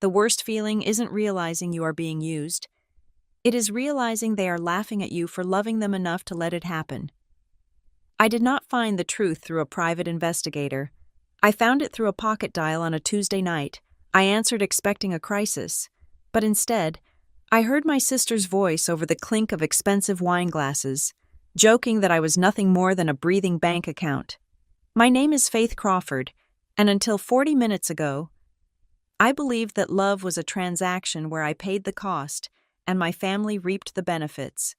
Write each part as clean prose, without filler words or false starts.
The worst feeling isn't realizing you are being used. It is realizing they are laughing at you for loving them enough to let it happen. I did not find the truth through a private investigator. I found it through a pocket dial on a Tuesday night. I answered expecting a crisis, but instead, I heard my sister's voice over the clink of expensive wine glasses, joking that I was nothing more than a breathing bank account. My name is Faith Crawford, and until 40 minutes ago, I believed that love was a transaction where I paid the cost and my family reaped the benefits.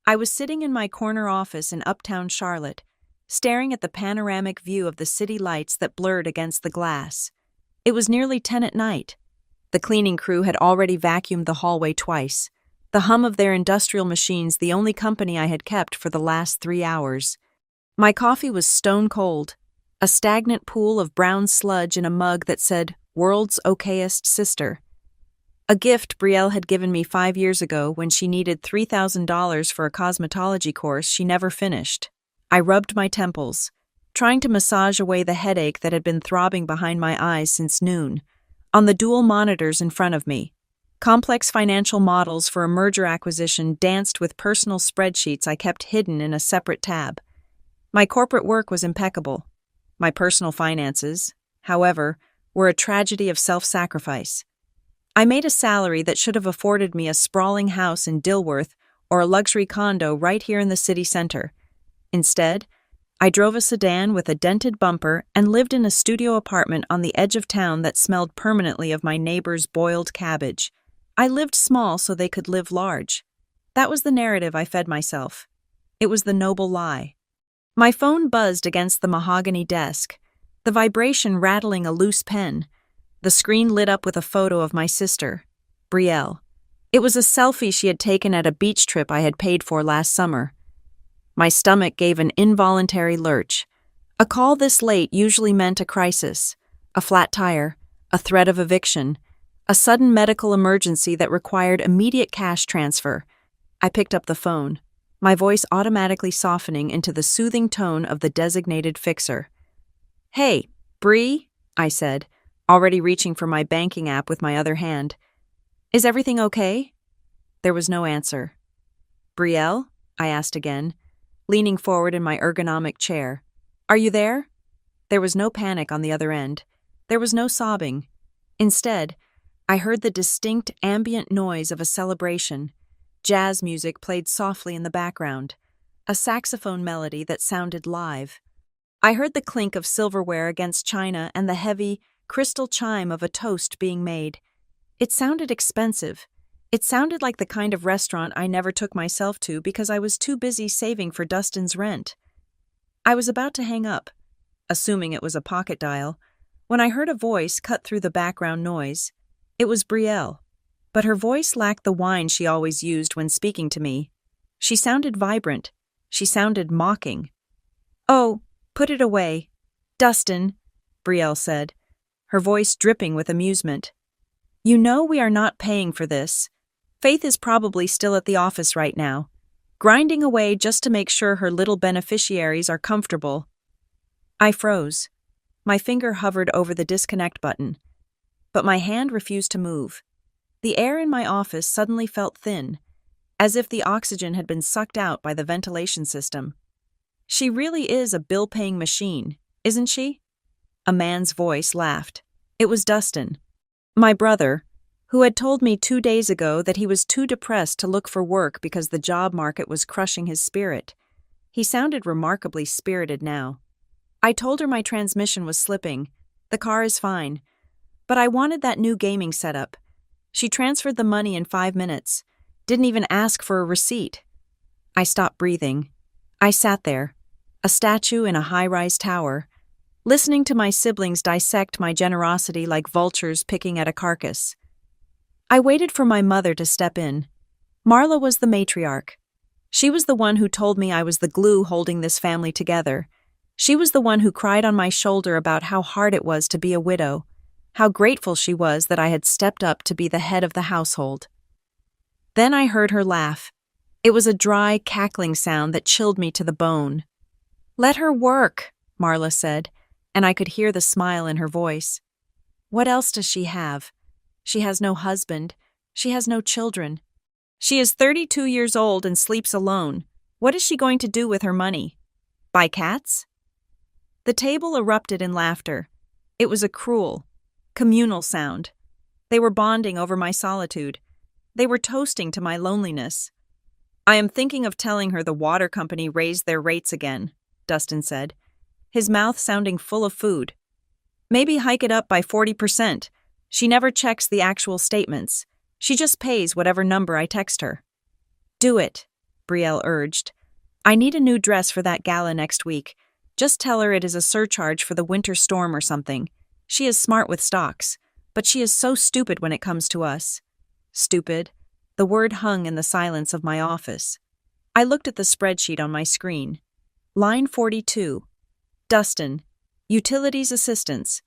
I was sitting in my corner office in uptown Charlotte, staring at the panoramic view of the city lights that blurred against the glass. It was nearly 10 at night. The cleaning crew had already vacuumed the hallway twice, the hum of their industrial machines the only company I had kept for the last 3 hours. My coffee was stone cold, a stagnant pool of brown sludge in a mug that said, "World's okayest sister." A gift Brielle had given me 5 years ago when she needed $3,000 for a cosmetology course she never finished. I rubbed my temples, trying to massage away the headache that had been throbbing behind my eyes since noon. On the dual monitors in front of me, complex financial models for a merger acquisition danced with personal spreadsheets I kept hidden in a separate tab. My corporate work was impeccable. My personal finances, however, were a tragedy of self-sacrifice. I made a salary that should have afforded me a sprawling house in Dilworth or a luxury condo right here in the city center. Instead, I drove a sedan with a dented bumper and lived in a studio apartment on the edge of town that smelled permanently of my neighbor's boiled cabbage. I lived small so they could live large. That was the narrative I fed myself. It was the noble lie. My phone buzzed against the mahogany desk, the vibration rattling a loose pen. The screen lit up with a photo of my sister, Brielle. It was a selfie she had taken at a beach trip I had paid for last summer. My stomach gave an involuntary lurch. A call this late usually meant a crisis, a flat tire, a threat of eviction, a sudden medical emergency that required immediate cash transfer. I picked up the phone, my voice automatically softening into the soothing tone of the designated fixer. "Hey, Bri," I said, already reaching for my banking app with my other hand. "Is everything okay?" There was no answer. "Brielle?" I asked again, leaning forward in my ergonomic chair. "Are you there?" There was no panic on the other end. There was no sobbing. Instead, I heard the distinct ambient noise of a celebration. Jazz music played softly in the background, a saxophone melody that sounded live. I heard the clink of silverware against china and the heavy, crystal chime of a toast being made. It sounded expensive. It sounded like the kind of restaurant I never took myself to because I was too busy saving for Dustin's rent. I was about to hang up, assuming it was a pocket dial, when I heard a voice cut through the background noise. It was Brielle, but her voice lacked the whine she always used when speaking to me. She sounded vibrant. She sounded mocking. "Oh, put it away. Dustin," Brielle said, her voice dripping with amusement. "You know we are not paying for this. Faith is probably still at the office right now, grinding away just to make sure her little beneficiaries are comfortable." I froze. My finger hovered over the disconnect button, but my hand refused to move. The air in my office suddenly felt thin, as if the oxygen had been sucked out by the ventilation system. "She really is a bill-paying machine, isn't she?" A man's voice laughed. It was Dustin, my brother, who had told me 2 days ago that he was too depressed to look for work because the job market was crushing his spirit. He sounded remarkably spirited now. I told her my transmission was slipping. "The car is fine. But I wanted that new gaming setup." She transferred the money in 5 minutes, didn't even ask for a receipt. I stopped breathing. I sat there, a statue in a high-rise tower, listening to my siblings dissect my generosity like vultures picking at a carcass. I waited for my mother to step in. Marla was the matriarch. She was the one who told me I was the glue holding this family together. She was the one who cried on my shoulder about how hard it was to be a widow, how grateful she was that I had stepped up to be the head of the household. Then I heard her laugh. It was a dry, cackling sound that chilled me to the bone. "Let her work," Marla said, and I could hear the smile in her voice. "What else does she have? She has no husband. She has no children. She is 32 years old and sleeps alone. What is she going to do with her money? Buy cats? The table erupted in laughter. It was a cruel, communal sound. They were bonding over my solitude. They were toasting to my loneliness. I am thinking of telling her the water company raised their rates again, Dustin said, his mouth sounding full of food. Maybe hike it up by 40%. She never checks the actual statements. She just pays whatever number I text her. Do it, Brielle urged. I need a new dress for that gala next week. Just tell her it is a surcharge for the winter storm or something. She is smart with stocks, but she is so stupid when it comes to us. Stupid. The word hung in the silence of my office. I looked at the spreadsheet on my screen. Line 42. Dustin. Utilities assistance.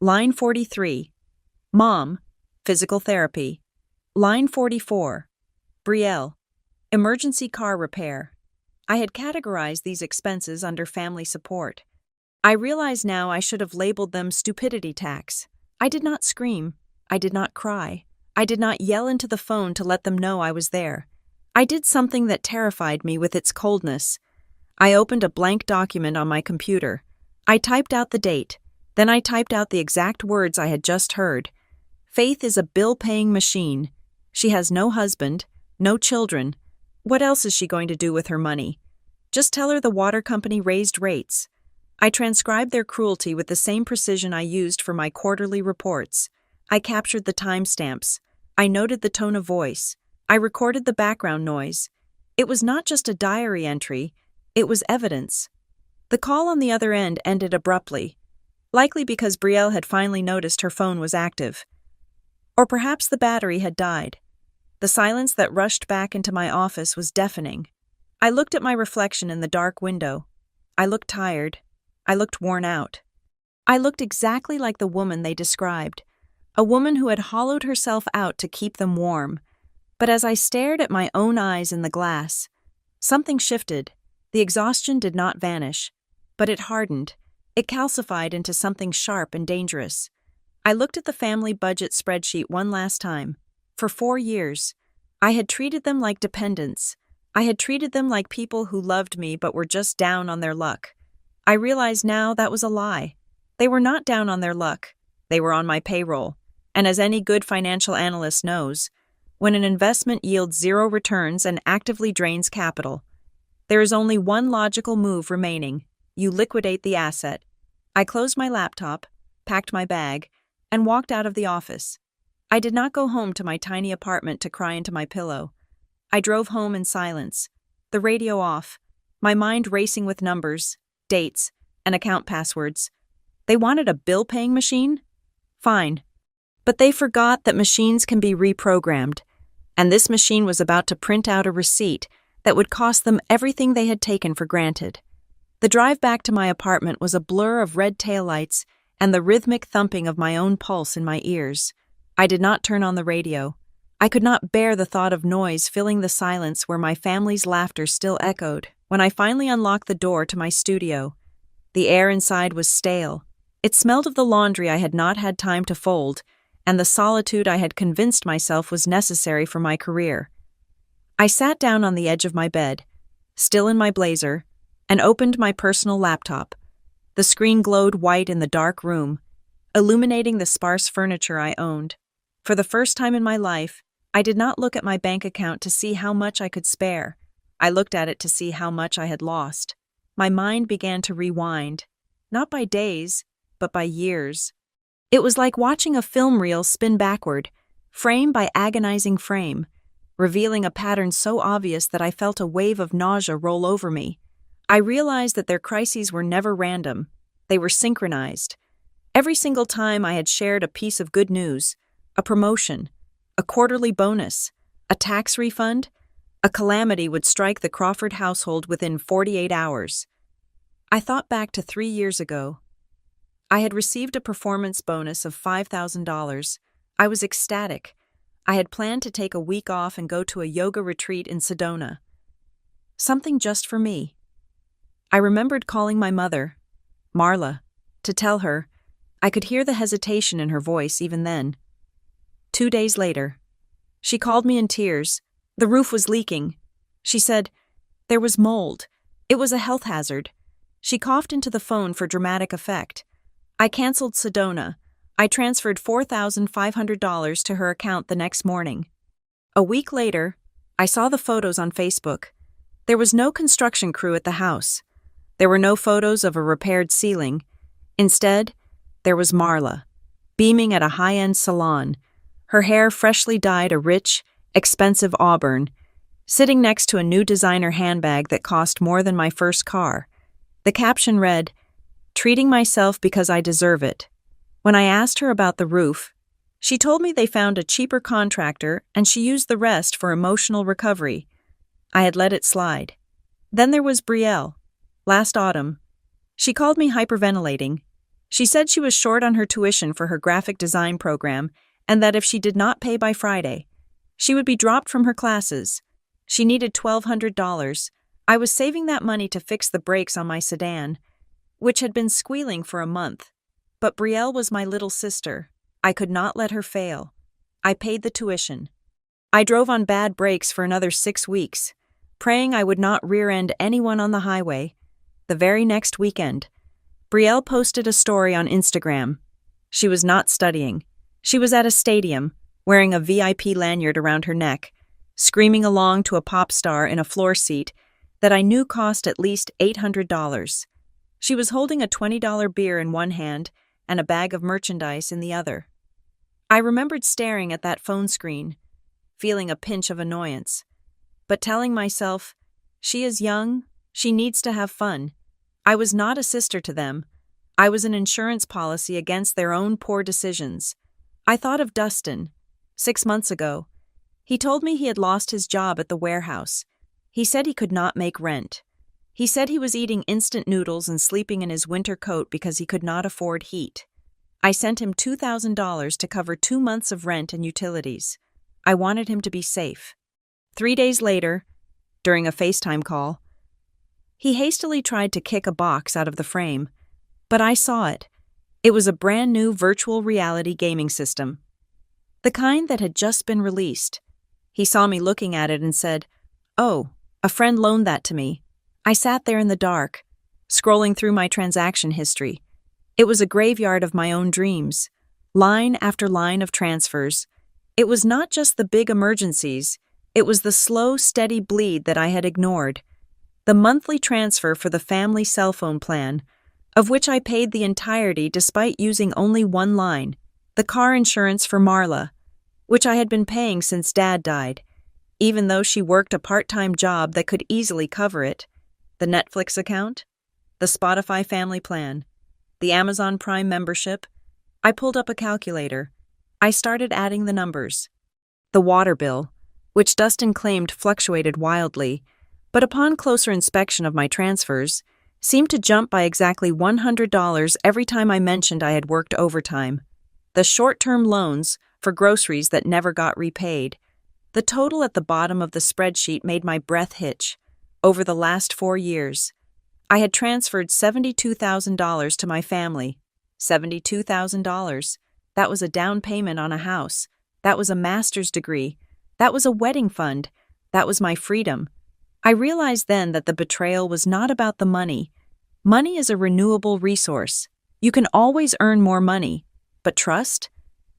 Line 43. Mom. Physical therapy. Line 44. Brielle. Emergency car repair. I had categorized these expenses under family support. I realize now I should have labeled them stupidity tax. I did not scream. I did not cry. I did not yell into the phone to let them know I was there. I did something that terrified me with its coldness. I opened a blank document on my computer. I typed out the date. Then I typed out the exact words I had just heard. Faith is a bill-paying machine. She has no husband, no children. What else is she going to do with her money? Just tell her the water company raised rates. I transcribed their cruelty with the same precision I used for my quarterly reports. I captured the timestamps. I noted the tone of voice. I recorded the background noise. It was not just a diary entry. It was evidence. The call on the other end ended abruptly, likely because Brielle had finally noticed her phone was active. Or perhaps the battery had died. The silence that rushed back into my office was deafening. I looked at my reflection in the dark window. I looked tired. I looked worn out. I looked exactly like the woman they described, a woman who had hollowed herself out to keep them warm. But as I stared at my own eyes in the glass, something shifted. The exhaustion did not vanish, but it hardened. It calcified into something sharp and dangerous. I looked at the family budget spreadsheet one last time. For 4 years, I had treated them like dependents. I had treated them like people who loved me but were just down on their luck. I realize now that was a lie. They were not down on their luck. They were on my payroll. And as any good financial analyst knows, when an investment yields 0 returns and actively drains capital, there is only one logical move remaining. You liquidate the asset. I closed my laptop, packed my bag, and walked out of the office. I did not go home to my tiny apartment to cry into my pillow. I drove home in silence, the radio off, my mind racing with numbers, dates, and account passwords. They wanted a bill-paying machine? Fine. But they forgot that machines can be reprogrammed, and this machine was about to print out a receipt that would cost them everything they had taken for granted. The drive back to my apartment was a blur of red taillights and the rhythmic thumping of my own pulse in my ears. I did not turn on the radio. I could not bear the thought of noise filling the silence where my family's laughter still echoed. When I finally unlocked the door to my studio, the air inside was stale. It smelled of the laundry I had not had time to fold, and the solitude I had convinced myself was necessary for my career. I sat down on the edge of my bed, still in my blazer, and opened my personal laptop. The screen glowed white in the dark room, illuminating the sparse furniture I owned. For the first time in my life, I did not look at my bank account to see how much I could spare. I looked at it to see how much I had lost. My mind began to rewind, not by days, but by years. It was like watching a film reel spin backward, frame by agonizing frame, revealing a pattern so obvious that I felt a wave of nausea roll over me. I realized that their crises were never random. They were synchronized. Every single time I had shared a piece of good news, a promotion, a quarterly bonus, a tax refund, a calamity would strike the Crawford household within 48 hours. I thought back to 3 years ago. I had received a performance bonus of $5,000. I was ecstatic. I had planned to take a week off and go to a yoga retreat in Sedona. Something just for me. I remembered calling my mother, Marla, to tell her. I could hear the hesitation in her voice even then. 2 days later. She called me in tears. The roof was leaking. She said, there was mold. It was a health hazard. She coughed into the phone for dramatic effect. I canceled Sedona. I transferred $4,500 to her account the next morning. A week later, I saw the photos on Facebook. There was no construction crew at the house. There were no photos of a repaired ceiling. Instead, there was Marla, beaming at a high-end salon, her hair freshly dyed a rich, expensive auburn, sitting next to a new designer handbag that cost more than my first car. The caption read, "Treating myself because I deserve it." When I asked her about the roof, she told me they found a cheaper contractor and she used the rest for emotional recovery. I had let it slide. Then there was Brielle. Last autumn, she called me hyperventilating. She said she was short on her tuition for her graphic design program and that if she did not pay by Friday, she would be dropped from her classes. She needed $1,200. I was saving that money to fix the brakes on my sedan, which had been squealing for a month. But Brielle was my little sister. I could not let her fail. I paid the tuition. I drove on bad brakes for another 6 weeks, praying I would not rear-end anyone on the highway. The very next weekend, Brielle posted a story on Instagram. She was not studying. She was at a stadium, wearing a VIP lanyard around her neck, screaming along to a pop star in a floor seat that I knew cost at least $800. She was holding a $20 beer in one hand and a bag of merchandise in the other. I remembered staring at that phone screen, feeling a pinch of annoyance, but telling myself, she is young, she needs to have fun. I was not a sister to them. I was an insurance policy against their own poor decisions. I thought of Dustin. 6 months ago, he told me he had lost his job at the warehouse. He said he could not make rent. He said he was eating instant noodles and sleeping in his winter coat because he could not afford heat. I sent him $2,000 to cover 2 months of rent and utilities. I wanted him to be safe. 3 days later, during a FaceTime call, he hastily tried to kick a box out of the frame, but I saw it. It was a brand new virtual reality gaming system, the kind that had just been released. He saw me looking at it and said, "Oh, a friend loaned that to me." I sat there in the dark, scrolling through my transaction history. It was a graveyard of my own dreams, line after line of transfers. It was not just the big emergencies, it was the slow, steady bleed that I had ignored. The monthly transfer for the family cell phone plan, of which I paid the entirety despite using only one line, the car insurance for Marla, which I had been paying since Dad died, even though she worked a part-time job that could easily cover it, the Netflix account, the Spotify family plan, the Amazon Prime membership. I pulled up a calculator. I started adding the numbers. The water bill, which Dustin claimed fluctuated wildly, but upon closer inspection of my transfers, seemed to jump by exactly $100 every time I mentioned I had worked overtime. The short-term loans for groceries that never got repaid. The total at the bottom of the spreadsheet made my breath hitch. Over the last 4 years, I had transferred $72,000 to my family. $72,000. That was a down payment on a house. That was a master's degree. That was a wedding fund. That was my freedom. I realized then that the betrayal was not about the money. Money is a renewable resource. You can always earn more money. But trust?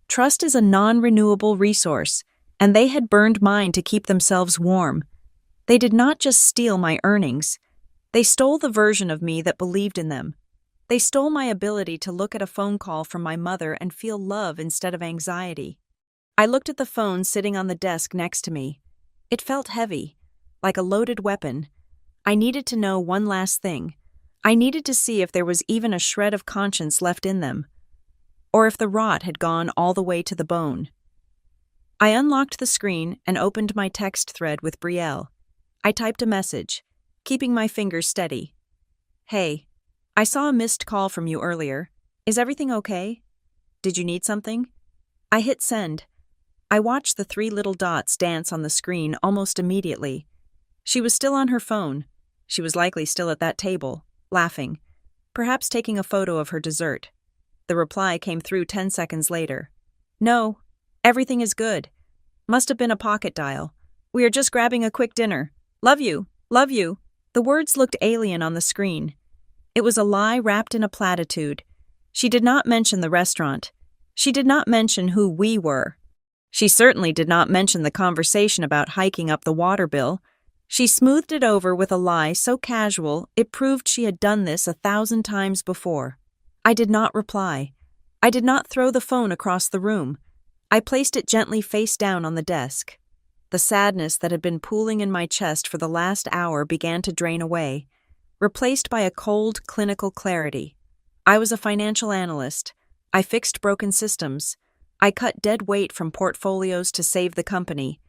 Trust is a non-renewable resource, and they had burned mine to keep themselves warm. They did not just steal my earnings. They stole the version of me that believed in them. They stole my ability to look at a phone call from my mother and feel love instead of anxiety. I looked at the phone sitting on the desk next to me. It felt heavy, like a loaded weapon. I needed to know one last thing. I needed to see if there was even a shred of conscience left in them, or if the rot had gone all the way to the bone. I unlocked the screen and opened my text thread with Brielle. I typed a message, keeping my fingers steady. "Hey, I saw a missed call from you earlier. Is everything okay? Did you need something?" I hit send. I watched the 3 little dots dance on the screen almost immediately. She was still on her phone. She was likely still at that table, laughing, perhaps taking a photo of her dessert. The reply came through 10 seconds later. "No, Everything is good. Must have been a pocket dial. We are just grabbing a quick dinner. Love you. Love you. The words looked alien on the screen. It was a lie wrapped in a platitude. She did not mention the restaurant. She did not mention who we were. She certainly did not mention the conversation about hiking up the water bill. She smoothed it over with a lie so casual it proved she had done this 1,000 times before. I did not reply. I did not throw the phone across the room. I placed it gently face down on the desk. The sadness that had been pooling in my chest for the last hour began to drain away, replaced by a cold, clinical clarity. I was a financial analyst. I fixed broken systems. I cut dead weight from portfolios to save the company.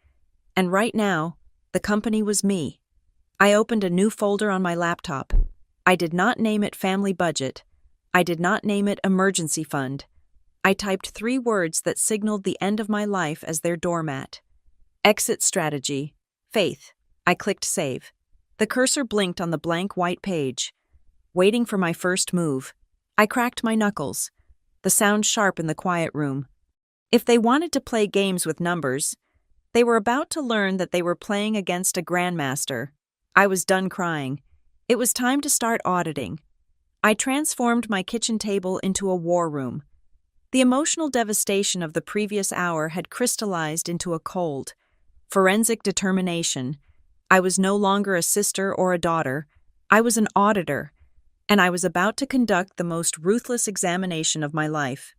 And right now, the company was me. I opened a new folder on my laptop. I did not name it Family Budget. I did not name it Emergency Fund. I typed 3 words that signaled the end of my life as their doormat. Exit strategy. Faith. I clicked save. The cursor blinked on the blank white page. Waiting for my first move. I cracked my knuckles. The sound sharp in the quiet room. If they wanted to play games with numbers, they were about to learn that they were playing against a grandmaster. I was done crying. It was time to start auditing. I transformed my kitchen table into a war room. The emotional devastation of the previous hour had crystallized into a cold, forensic determination. I was no longer a sister or a daughter. I was an auditor, and I was about to conduct the most ruthless examination of my life.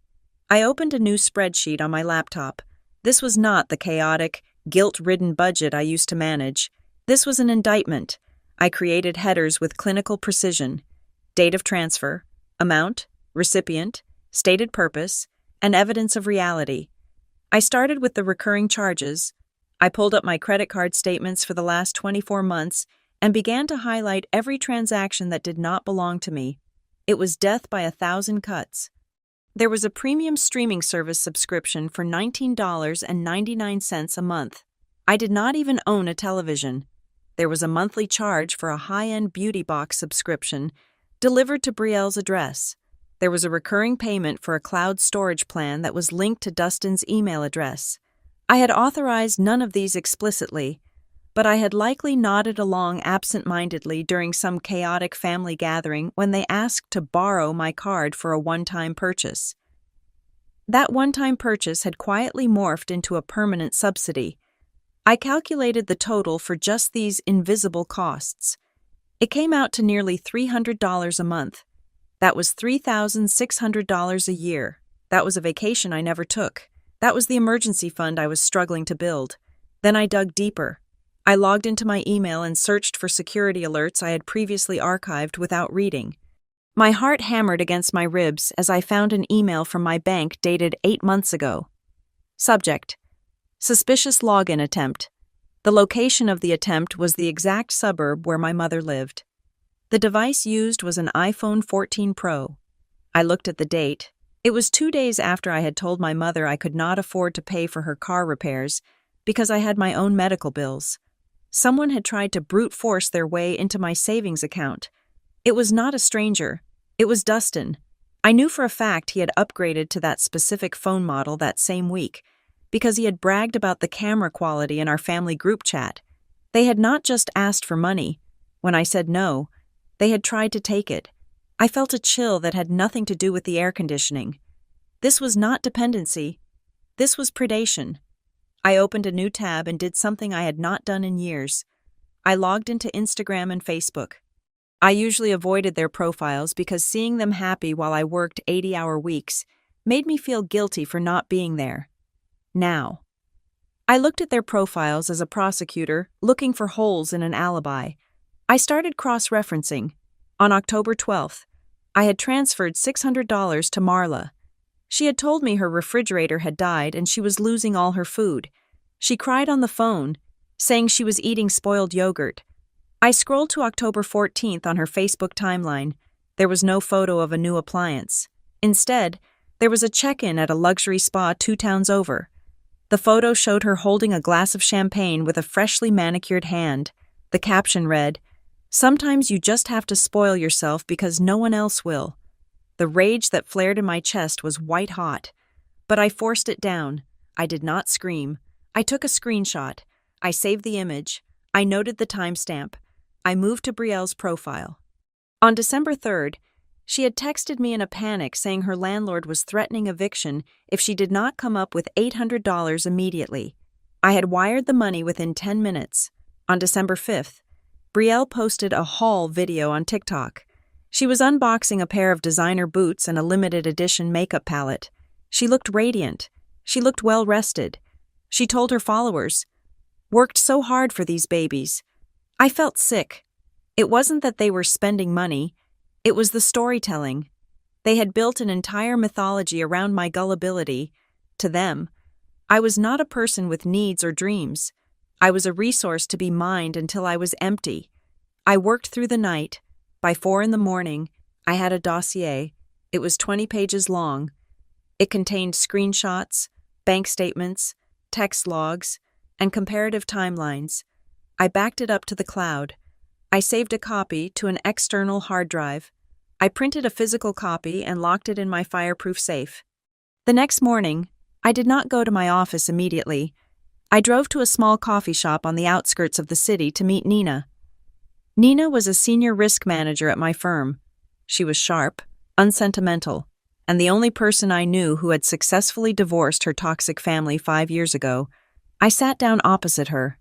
I opened a new spreadsheet on my laptop. This was not the chaotic, guilt-ridden budget I used to manage. This was an indictment. I created headers with clinical precision: date of transfer, amount, recipient, stated purpose, and evidence of reality. I started with the recurring charges. I pulled up my credit card statements for the last 24 months and began to highlight every transaction that did not belong to me. It was death by 1,000 cuts. There was a premium streaming service subscription for $19.99 a month. I did not even own a television. There was a monthly charge for a high-end beauty box subscription delivered to Brielle's address. There was a recurring payment for a cloud storage plan that was linked to Dustin's email address. I had authorized none of these explicitly, but I had likely nodded along absent-mindedly during some chaotic family gathering when they asked to borrow my card for a one-time purchase. That one-time purchase had quietly morphed into a permanent subsidy. I calculated the total for just these invisible costs. It came out to nearly $300 a month. That was $3,600 a year. That was a vacation I never took. That was the emergency fund I was struggling to build. Then I dug deeper. I logged into my email and searched for security alerts I had previously archived without reading. My heart hammered against my ribs as I found an email from my bank dated 8 months ago. Subject: suspicious login attempt. The location of the attempt was the exact suburb where my mother lived. The device used was an iPhone 14 Pro. I looked at the date. It was 2 days after I had told my mother I could not afford to pay for her car repairs because I had my own medical bills. Someone had tried to brute force their way into my savings account. It was not a stranger. It was Dustin. I knew for a fact he had upgraded to that specific phone model that same week because he had bragged about the camera quality in our family group chat. They had not just asked for money. When I said no, they had tried to take it. I felt a chill that had nothing to do with the air conditioning. This was not dependency. This was predation. I opened a new tab and did something I had not done in years. I logged into Instagram and Facebook. I usually avoided their profiles because seeing them happy while I worked 80-hour weeks made me feel guilty for not being there. Now, I looked at their profiles as a prosecutor looking for holes in an alibi. I started cross-referencing. On October 12th, I had transferred $600 to Marla. She had told me her refrigerator had died and she was losing all her food. She cried on the phone, saying she was eating spoiled yogurt. I scrolled to October 14th on her Facebook timeline. There was no photo of a new appliance. Instead, there was a check-in at a luxury spa 2 towns over. The photo showed her holding a glass of champagne with a freshly manicured hand. The caption read, "Sometimes you just have to spoil yourself because no one else will." The rage that flared in my chest was white hot, but I forced it down. I did not scream. I took a screenshot. I saved the image. I noted the timestamp. I moved to Brielle's profile. On December 3rd, she had texted me in a panic saying her landlord was threatening eviction if she did not come up with $800 immediately. I had wired the money within 10 minutes. On December 5th, Brielle posted a haul video on TikTok. She was unboxing a pair of designer boots and a limited edition makeup palette. She looked radiant. She looked well-rested. She told her followers, "Worked so hard for these babies." I felt sick. It wasn't that they were spending money. It was the storytelling. They had built an entire mythology around my gullibility. To them, I was not a person with needs or dreams. I was a resource to be mined until I was empty. I worked through the night. By 4 a.m, I had a dossier. It was 20 pages long. It contained screenshots, bank statements, text logs, and comparative timelines. I backed it up to the cloud. I saved a copy to an external hard drive. I printed a physical copy and locked it in my fireproof safe. The next morning, I did not go to my office immediately. I drove to a small coffee shop on the outskirts of the city to meet Nina. Nina was a senior risk manager at my firm. She was sharp, unsentimental, and the only person I knew who had successfully divorced her toxic family 5 years ago. I sat down opposite her,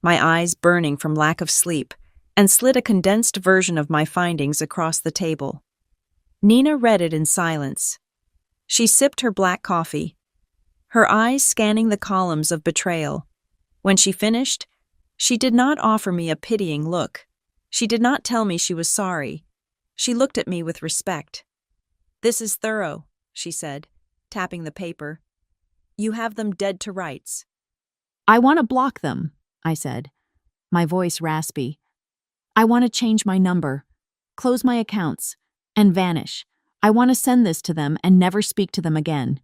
my eyes burning from lack of sleep, and slid a condensed version of my findings across the table. Nina read it in silence. She sipped her black coffee, her eyes scanning the columns of betrayal. When she finished, she did not offer me a pitying look. She did not tell me she was sorry. She looked at me with respect. "This is thorough," she said, tapping the paper. "You have them dead to rights." "I want to block them," I said, my voice raspy. "I want to change my number, close my accounts, and vanish. I want to send this to them and never speak to them again."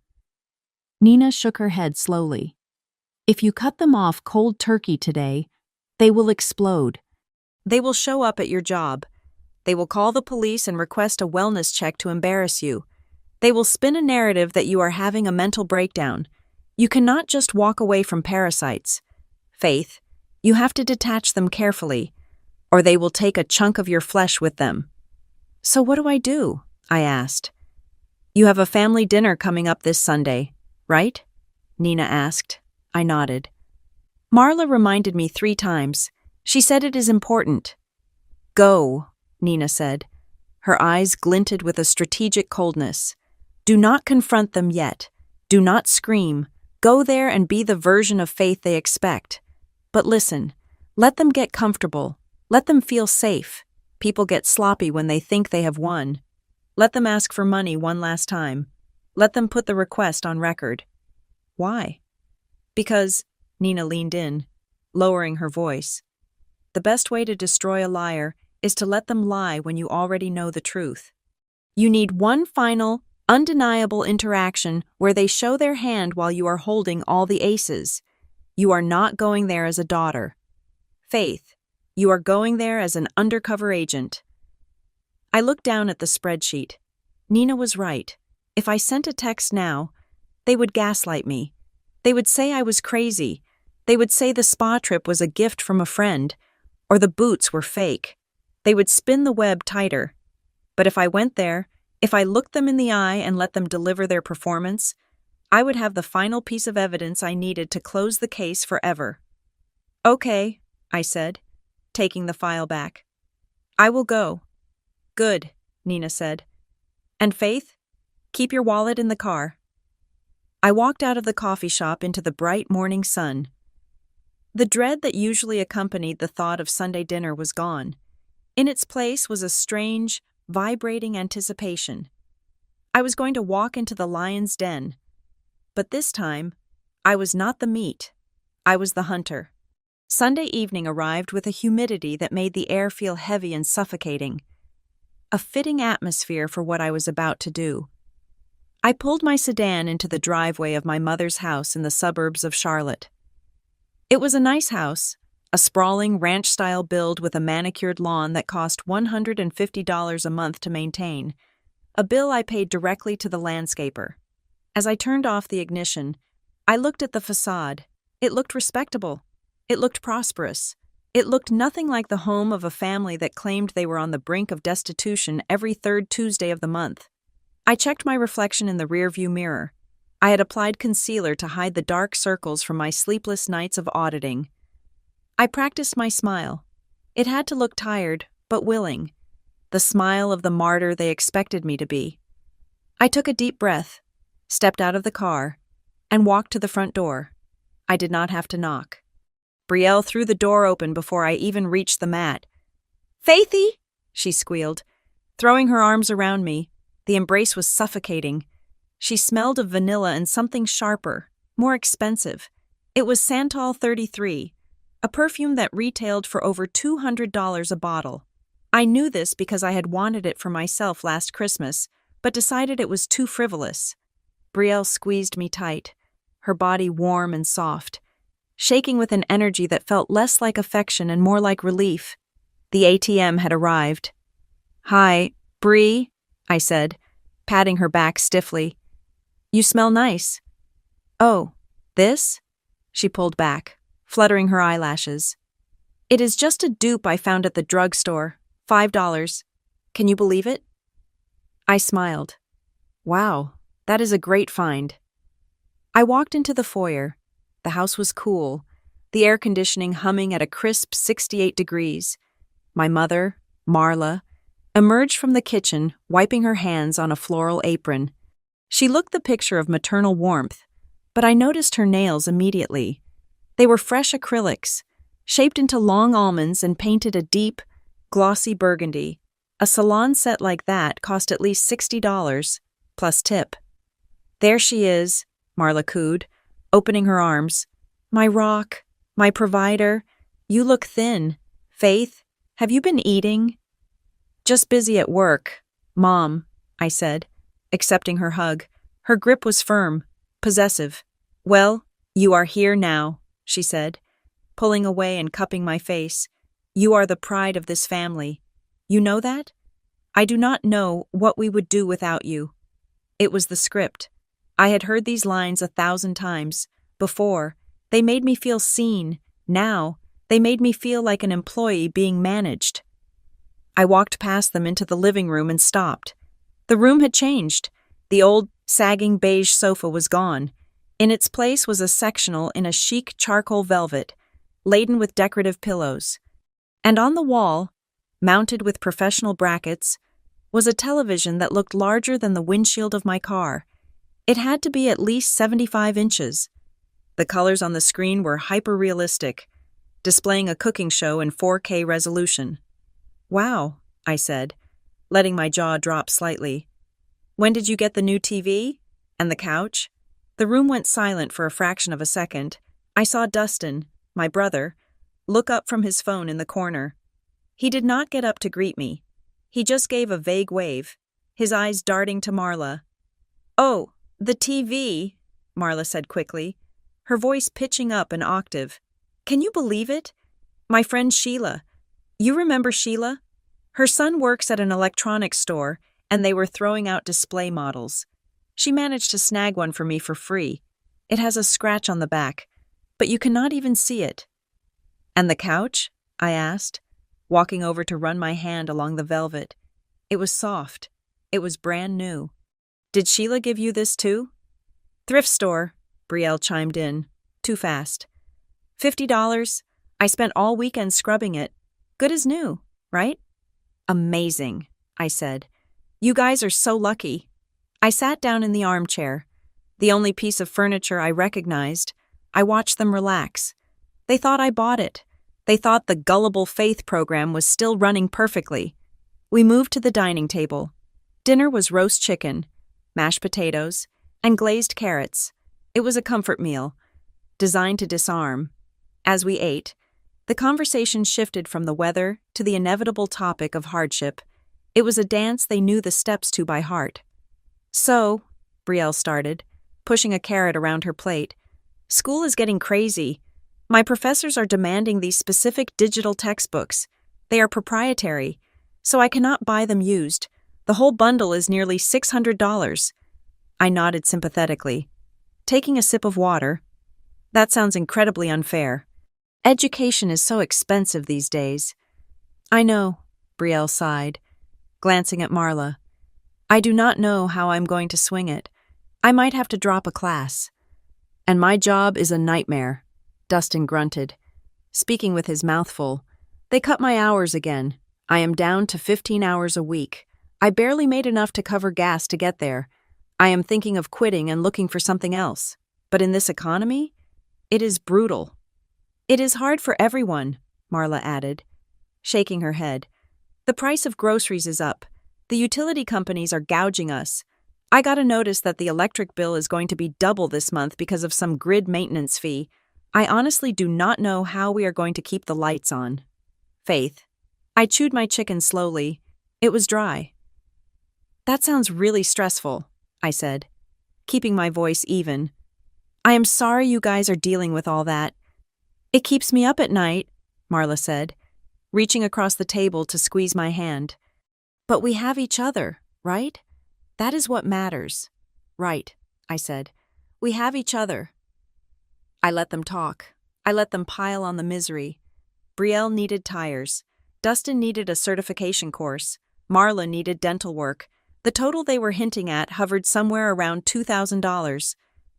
Nina shook her head slowly. "If you cut them off cold turkey today, they will explode." "They will show up at your job. They will call the police and request a wellness check to embarrass you. They will spin a narrative that you are having a mental breakdown. You cannot just walk away from parasites. Faith, you have to detach them carefully, or they will take a chunk of your flesh with them." "So what do I do?" I asked. "You have a family dinner coming up this Sunday, right?" Nina asked. I nodded. "Marla reminded me 3 times. She said it is important." "Go," Nina said. Her eyes glinted with a strategic coldness. "Do not confront them yet. Do not scream. Go there and be the version of Faith they expect. But listen, let them get comfortable. Let them feel safe. People get sloppy when they think they have won. Let them ask for money one last time. Let them put the request on record." "Why?" "Because," Nina leaned in, lowering her voice, "the best way to destroy a liar is to let them lie when you already know the truth. You need one final, undeniable interaction where they show their hand while you are holding all the aces. You are not going there as a daughter. Faith, you are going there as an undercover agent." I looked down at the spreadsheet. Nina was right. If I sent a text now, they would gaslight me. They would say I was crazy. They would say the spa trip was a gift from a friend, or the boots were fake. They would spin the web tighter. But if I went there, if I looked them in the eye and let them deliver their performance, I would have the final piece of evidence I needed to close the case forever. "Okay," I said, taking the file back. "I will go." "Good," Nina said. "And Faith, keep your wallet in the car." I walked out of the coffee shop into the bright morning sun. The dread that usually accompanied the thought of Sunday dinner was gone. In its place was a strange, vibrating anticipation. I was going to walk into the lion's den. But this time, I was not the meat. I was the hunter. Sunday evening arrived with a humidity that made the air feel heavy and suffocating. A fitting atmosphere for what I was about to do. I pulled my sedan into the driveway of my mother's house in the suburbs of Charlotte. It was a nice house, a sprawling ranch-style build with a manicured lawn that cost $150 a month to maintain, a bill I paid directly to the landscaper. As I turned off the ignition, I looked at the facade. It looked respectable. It looked prosperous. It looked nothing like the home of a family that claimed they were on the brink of destitution every third Tuesday of the month. I checked my reflection in the rearview mirror. I had applied concealer to hide the dark circles from my sleepless nights of auditing. I practiced my smile. It had to look tired, but willing. The smile of the martyr they expected me to be. I took a deep breath, stepped out of the car, and walked to the front door. I did not have to knock. Brielle threw the door open before I even reached the mat. "Faithy!" she squealed, throwing her arms around me. The embrace was suffocating. She smelled of vanilla and something sharper, more expensive. It was Santal 33, a perfume that retailed for over $200 a bottle. I knew this because I had wanted it for myself last Christmas, but decided it was too frivolous. Brielle squeezed me tight, her body warm and soft, shaking with an energy that felt less like affection and more like relief. The ATM had arrived. "Hi, Brie," I said, patting her back stiffly. "You smell nice." "Oh, this?" She pulled back, fluttering her eyelashes. "It is just a dupe I found at the drugstore. $5. Can you believe it?" I smiled. "Wow, that is a great find." I walked into the foyer. The house was cool, the air conditioning humming at a crisp 68 degrees. My mother, Marla, emerged from the kitchen, wiping her hands on a floral apron. She looked the picture of maternal warmth, but I noticed her nails immediately. They were fresh acrylics, shaped into long almonds and painted a deep, glossy burgundy. A salon set like that cost at least $60, plus tip. "There she is," Marla cooed, opening her arms. "My rock, my provider. You look thin. Faith, have you been eating?" "Just busy at work, Mom," I said, accepting her hug. Her grip was firm, possessive. "Well, you are here now," she said, pulling away and cupping my face. "You are the pride of this family. You know that? I do not know what we would do without you." It was the script. I had heard these lines 1,000 times. Before, they made me feel seen. Now, they made me feel like an employee being managed. I walked past them into the living room and stopped. The room had changed. The old, sagging beige sofa was gone. In its place was a sectional in a chic charcoal velvet, laden with decorative pillows. And on the wall, mounted with professional brackets, was a television that looked larger than the windshield of my car. It had to be at least 75 inches. The colors on the screen were hyper-realistic, displaying a cooking show in 4K resolution. "Wow," I said, letting my jaw drop slightly. "When did you get the new TV? And the couch?" The room went silent for a fraction of a second. I saw Dustin, my brother, look up from his phone in the corner. He did not get up to greet me. He just gave a vague wave, his eyes darting to Marla. "Oh, the TV," Marla said quickly, her voice pitching up an octave. "Can you believe it? My friend Sheila. You remember Sheila? Her son works at an electronics store, and they were throwing out display models. She managed to snag one for me for free. It has a scratch on the back, but you cannot even see it." "And the couch?" I asked, walking over to run my hand along the velvet. It was soft. It was brand new. "Did Sheila give you this too?" "Thrift store," Brielle chimed in, too fast. $50. I spent all weekend scrubbing it. Good as new, right?" "Amazing," I said. "You guys are so lucky." I sat down in the armchair, the only piece of furniture I recognized. I watched them relax. They thought I bought it. They thought the Gullible Faith program was still running perfectly. We moved to the dining table. Dinner was roast chicken, mashed potatoes, and glazed carrots. It was a comfort meal, designed to disarm. As we ate, the conversation shifted from the weather to the inevitable topic of hardship. It was a dance they knew the steps to by heart. "So," Brielle started, pushing a carrot around her plate, "school is getting crazy. My professors are demanding these specific digital textbooks. They are proprietary, so I cannot buy them used. The whole bundle is nearly $600. I nodded sympathetically. taking a sip of water. That sounds incredibly unfair. Education is so expensive these days. I know, Brielle sighed, glancing at Marla. I do not know how I'm going to swing it. I might have to drop a class. And my job is a nightmare, Dustin grunted, speaking with his mouth full. They cut my hours again. I am down to 15 hours a week. I barely made enough to cover gas to get there. I am thinking of quitting and looking for something else. But in this economy, it is brutal. It is hard for everyone, Marla added, shaking her head. The price of groceries is up. The utility companies are gouging us. I got a notice that the electric bill is going to be double this month because of some grid maintenance fee. I honestly do not know how we are going to keep the lights on. Faith. I chewed my chicken slowly. It was dry. That sounds really stressful, I said, keeping my voice even. I am sorry you guys are dealing with all that. It keeps me up at night, Marla said, reaching across the table to squeeze my hand. But we have each other, right? That is what matters. Right, I said. We have each other. I let them talk. I let them pile on the misery. Brielle needed tires. Dustin needed a certification course. Marla needed dental work. The total they were hinting at hovered somewhere around $2,000.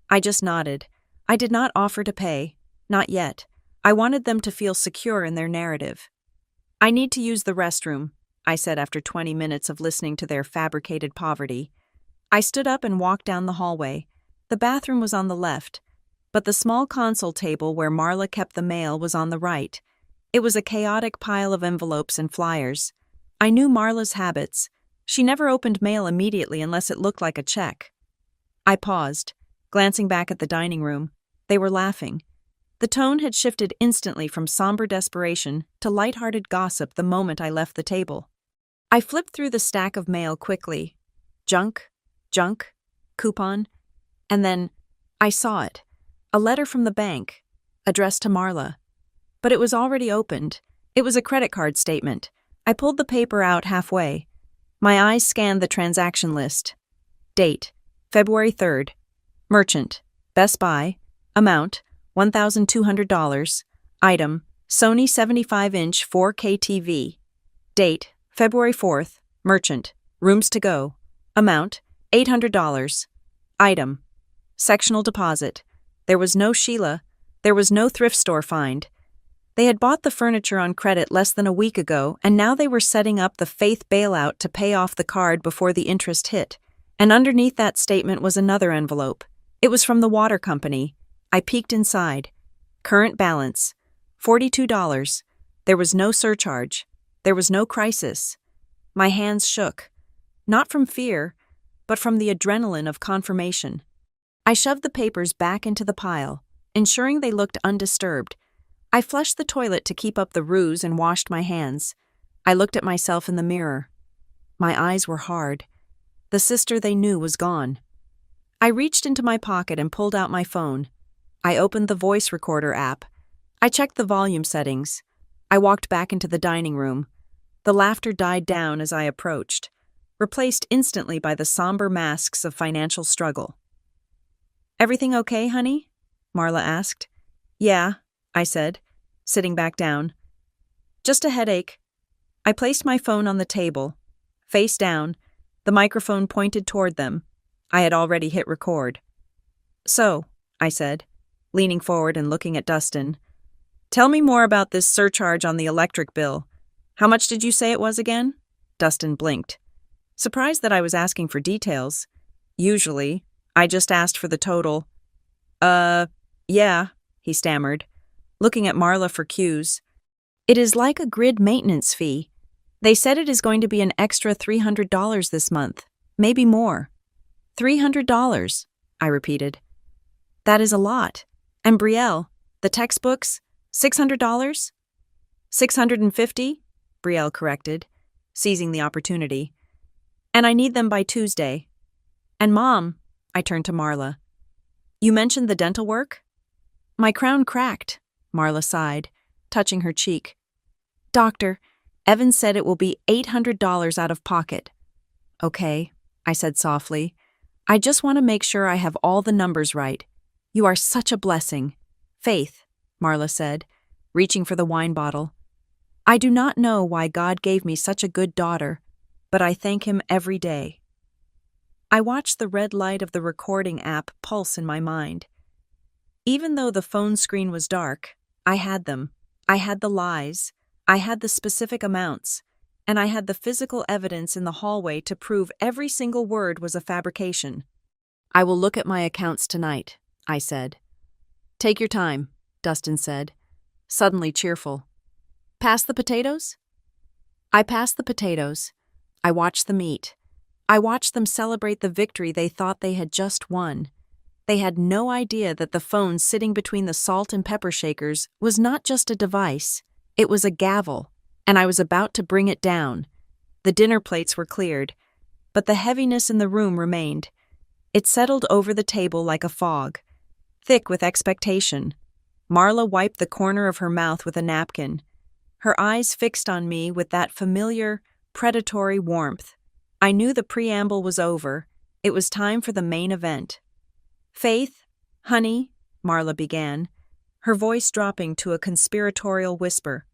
I just nodded. I did not offer to pay. Not yet. I wanted them to feel secure in their narrative. I need to use the restroom, I said after 20 minutes of listening to their fabricated poverty. I stood up and walked down the hallway. The bathroom was on the left, but the small console table where Marla kept the mail was on the right. It was a chaotic pile of envelopes and flyers. I knew Marla's habits. She never opened mail immediately unless it looked like a check. I paused, glancing back at the dining room. They were laughing. The tone had shifted instantly from somber desperation to light-hearted gossip the moment I left the table. I flipped through the stack of mail quickly. Junk, coupon, and then I saw it. A letter from the bank, addressed to Marla. But it was already opened. It was a credit card statement. I pulled the paper out halfway. My eyes scanned the transaction list. Date, February 3rd. Merchant, Best Buy. Amount, $1,200. Item, Sony 75-inch 4K TV. Date, February 4th. Merchant, Rooms to Go. Amount, $800. Item, Sectional Deposit. There was no Sheila. There was no thrift store find. They had bought the furniture on credit less than a week ago, and now they were setting up the Faith bailout to pay off the card before the interest hit. And underneath that statement was another envelope. It was from the water company. I peeked inside. Current balance, $42. There was no surcharge. There was no crisis. My hands shook. Not from fear, but from the adrenaline of confirmation. I shoved the papers back into the pile, ensuring they looked undisturbed. I flushed the toilet to keep up the ruse and washed my hands. I looked at myself in the mirror. My eyes were hard. The sister they knew was gone. I reached into my pocket and pulled out my phone. I opened the voice recorder app. I checked the volume settings. I walked back into the dining room. The laughter died down as I approached, replaced instantly by the somber masks of financial struggle. "Everything okay, honey?" Marla asked. "Yeah," I said, sitting back down. "Just a headache." I placed my phone on the table, face down, the microphone pointed toward them. I had already hit record. "So," I said, leaning forward and looking at Dustin, "tell me more about this surcharge on the electric bill. How much did you say it was again?" Dustin blinked, surprised that I was asking for details. Usually, I just asked for the total. Yeah, he stammered, looking at Marla for cues. "It is like a grid maintenance fee. They said it is going to be an extra $300 this month, maybe more." $300, I repeated. "That is a lot. And Brielle, the textbooks, $600? $650, Brielle corrected, seizing the opportunity. "And I need them by Tuesday. And Mom," I turned to Marla, "you mentioned the dental work?" "My crown cracked," Marla sighed, touching her cheek. "Doctor, Evan said it will be $800 out of pocket." "Okay," I said softly. "I just want to make sure I have all the numbers right. You are such a blessing. Faith, Marla said, reaching for the wine bottle. I do not know why God gave me such a good daughter, but I thank Him every day. I watched the red light of the recording app pulse in my mind. Even though the phone screen was dark, I had them. I had the lies. I had the specific amounts. And I had the physical evidence in the hallway to prove every single word was a fabrication. I will look at my accounts tonight, I said. Take your time, Dustin said, suddenly cheerful. Pass the potatoes? I passed the potatoes. I watched them eat. I watched them celebrate the victory they thought they had just won. They had no idea that the phone sitting between the salt and pepper shakers was not just a device, it was a gavel, and I was about to bring it down. The dinner plates were cleared, but the heaviness in the room remained. It settled over the table like a fog, thick with expectation. Marla wiped the corner of her mouth with a napkin, her eyes fixed on me with that familiar, predatory warmth. I knew the preamble was over. It was time for the main event. Faith, honey, Marla began, her voice dropping to a conspiratorial whisper.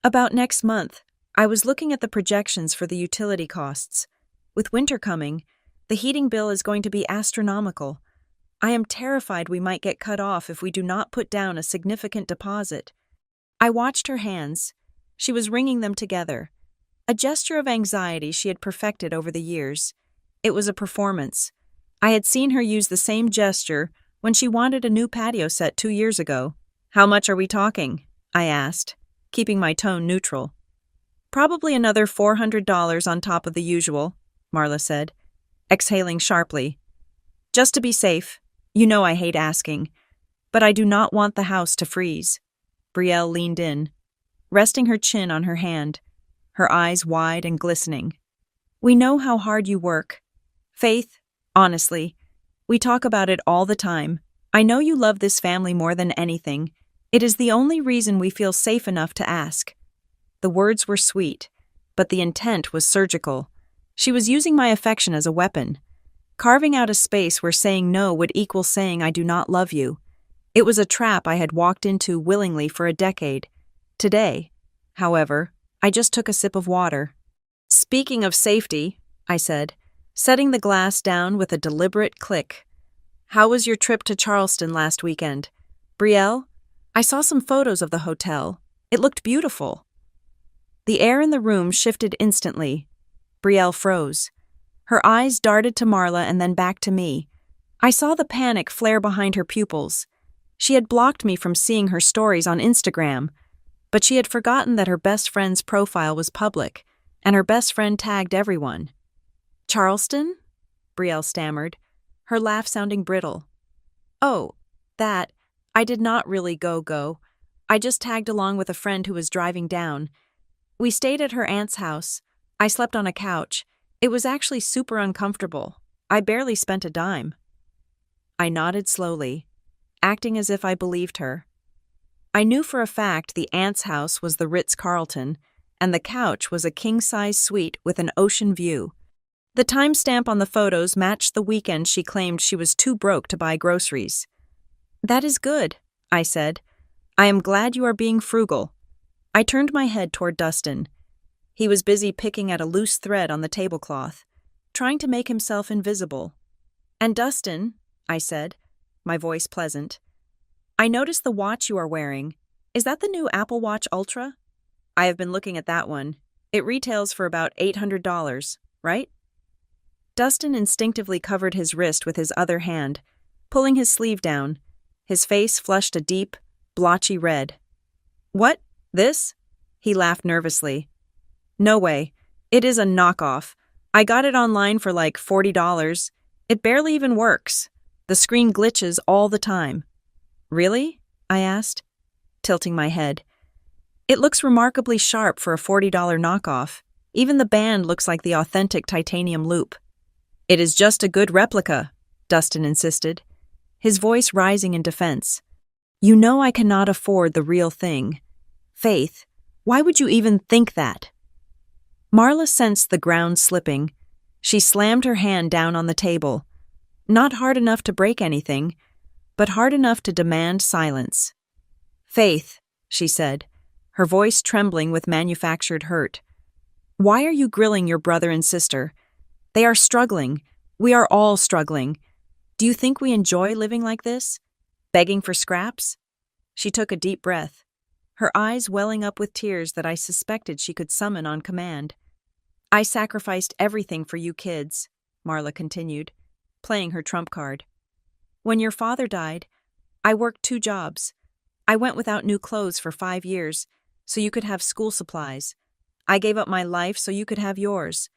About next month, I was looking at the projections for the utility costs. With winter coming, the heating bill is going to be astronomical. I am terrified we might get cut off if we do not put down a significant deposit. I watched her hands. She was wringing them together, a gesture of anxiety she had perfected over the years. It was a performance. I had seen her use the same gesture when she wanted a new patio set 2 years ago. How much are we talking? I asked, keeping my tone neutral. Probably another $400 on top of the usual, Marla said, exhaling sharply. Just to be safe, you know I hate asking, but I do not want the house to freeze. Brielle leaned in, resting her chin on her hand, her eyes wide and glistening. We know how hard you work. Faith, honestly, we talk about it all the time. I know you love this family more than anything. It is the only reason we feel safe enough to ask. The words were sweet, but the intent was surgical. She was using my affection as a weapon, carving out a space where saying no would equal saying I do not love you. It was a trap I had walked into willingly for a decade. Today, however, I just took a sip of water. Speaking of safety, I said, setting the glass down with a deliberate click. How was your trip to Charleston last weekend? Brielle? I saw some photos of the hotel. It looked beautiful. The air in the room shifted instantly. Brielle froze. Her eyes darted to Marla and then back to me. I saw the panic flare behind her pupils. She had blocked me from seeing her stories on Instagram, but she had forgotten that her best friend's profile was public, and her best friend tagged everyone. Charleston? Brielle stammered, her laugh sounding brittle. Oh, that. I did not really go. I just tagged along with a friend who was driving down. We stayed at her aunt's house. I slept on a couch. It was actually super uncomfortable. I barely spent a dime. I nodded slowly, acting as if I believed her. I knew for a fact the aunt's house was the Ritz-Carlton, and the couch was a king-size suite with an ocean view. The timestamp on the photos matched the weekend she claimed she was too broke to buy groceries. That is good, I said. I am glad you are being frugal. I turned my head toward Dustin. He was busy picking at a loose thread on the tablecloth, trying to make himself invisible. And Dustin, I said, my voice pleasant, I noticed the watch you are wearing. Is that the new Apple Watch Ultra? I have been looking at that one. It retails for about $800, right? Dustin instinctively covered his wrist with his other hand, pulling his sleeve down. His face flushed a deep, blotchy red. What? This? He laughed nervously. No way. It is a knockoff. I got it online for like $40. It barely even works. The screen glitches all the time. Really? I asked, tilting my head. It looks remarkably sharp for a $40 knockoff. Even the band looks like the authentic titanium loop. It is just a good replica, Dustin insisted, his voice rising in defense. You know I cannot afford the real thing. Faith, why would you even think that? Marla sensed the ground slipping. She slammed her hand down on the table. Not hard enough to break anything. but hard enough to demand silence. "Faith," she said, her voice trembling with manufactured hurt. "Why are you grilling your brother and sister? They are struggling. We are all struggling. Do you think we enjoy living like this? Begging for scraps?" She took a deep breath, her eyes welling up with tears that I suspected she could summon on command. "I sacrificed everything for you kids," Marla continued, playing her trump card. "When your father died, I worked 2 jobs. I went without new clothes for 5 years, so you could have school supplies. I gave up my life so you could have yours.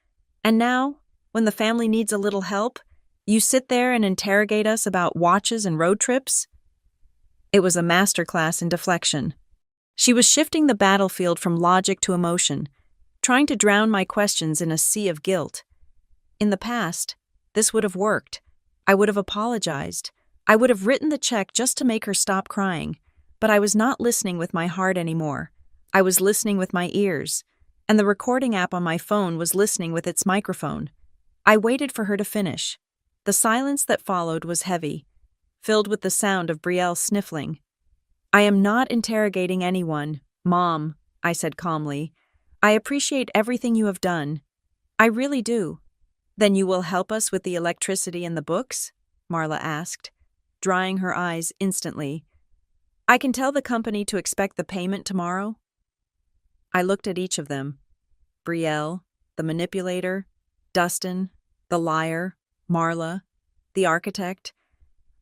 And now, when the family needs a little help, you sit there and interrogate us about watches and road trips?" It was a masterclass in deflection. She was shifting the battlefield from logic to emotion, trying to drown my questions in a sea of guilt. In the past, this would have worked. I would have apologized. I would have written the check just to make her stop crying. But I was not listening with my heart anymore. I was listening with my ears, and the recording app on my phone was listening with its microphone. I waited for her to finish. The silence that followed was heavy, filled with the sound of Brielle sniffling. "I am not interrogating anyone, Mom," I said calmly. "I appreciate everything you have done. I really do." "Then you will help us with the electricity and the books?" Marla asked, drying her eyes instantly. "I can tell the company to expect the payment tomorrow?" I looked at each of them. Brielle, the manipulator, Dustin, the liar, Marla, the architect.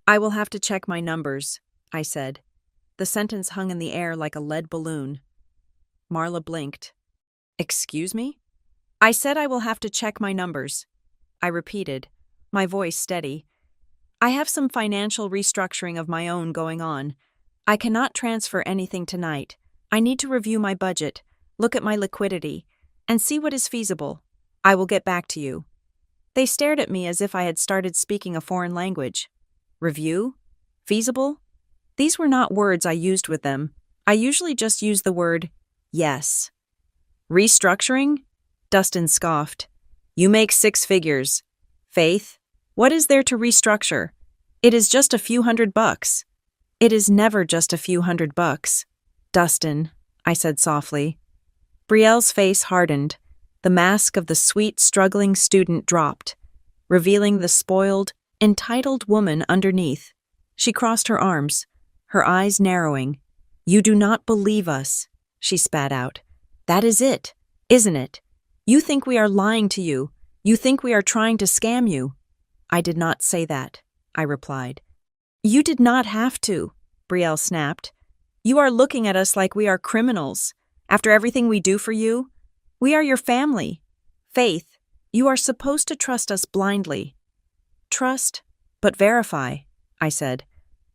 "I will have to check my numbers," I said. The sentence hung in the air like a lead balloon. Marla blinked. "Excuse me?" "I said I will have to check my numbers," I repeated, my voice steady. "I have some financial restructuring of my own going on. I cannot transfer anything tonight. I need to review my budget, look at my liquidity, and see what is feasible. I will get back to you." They stared at me as if I had started speaking a foreign language. Review? Feasible? These were not words I used with them. I usually just use the word yes. "Restructuring?" Dustin scoffed. "You make 6 figures. Faith, what is there to restructure? It is just a few $100. "It is never just a few $100, Dustin," I said softly. Brielle's face hardened. The mask of the sweet, struggling student dropped, revealing the spoiled, entitled woman underneath. She crossed her arms, her eyes narrowing. "You do not believe us," she spat out. "That is it, isn't it? You think we are lying to you. You think we are trying to scam you." "I did not say that," I replied. "You did not have to," Brielle snapped. "You are looking at us like we are criminals. After everything we do for you, we are your family. Faith, you are supposed to trust us blindly." "Trust, but verify," I said,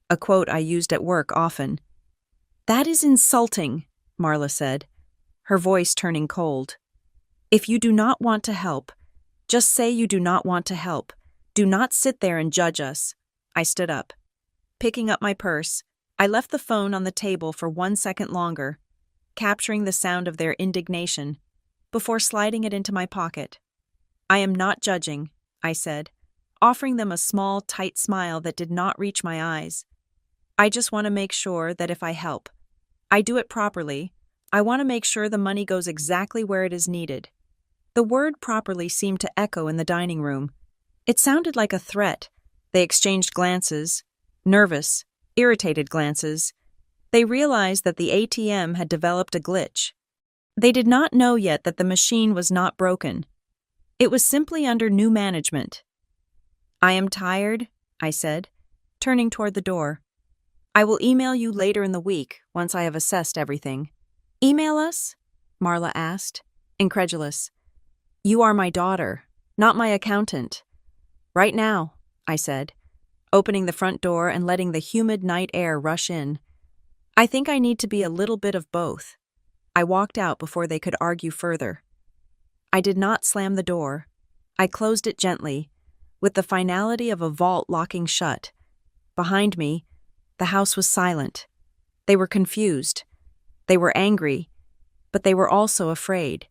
a quote I used at work often. "That is insulting," Marla said, her voice turning cold. "If you do not want to help, just say you do not want to help. Do not sit there and judge us." I stood up. Picking up my purse, I left the phone on the table for 1 second longer, capturing the sound of their indignation, before sliding it into my pocket. "I am not judging," I said, offering them a small, tight smile that did not reach my eyes. "I just want to make sure that if I help, I do it properly. I want to make sure the money goes exactly where it is needed." The word properly seemed to echo in the dining room. It sounded like a threat. They exchanged glances, nervous, irritated glances. They realized that the ATM had developed a glitch. They did not know yet that the machine was not broken. It was simply under new management. "I am tired," I said, turning toward the door. "I will email you later in the week once I have assessed everything." "Email us?" Marla asked, incredulous. "You are my daughter, not my accountant." "Right now," I said, opening the front door and letting the humid night air rush in. "I think I need to be a little bit of both." I walked out before they could argue further. I did not slam the door. I closed it gently, with the finality of a vault locking shut. Behind me, the house was silent. They were confused. They were angry, but they were also afraid.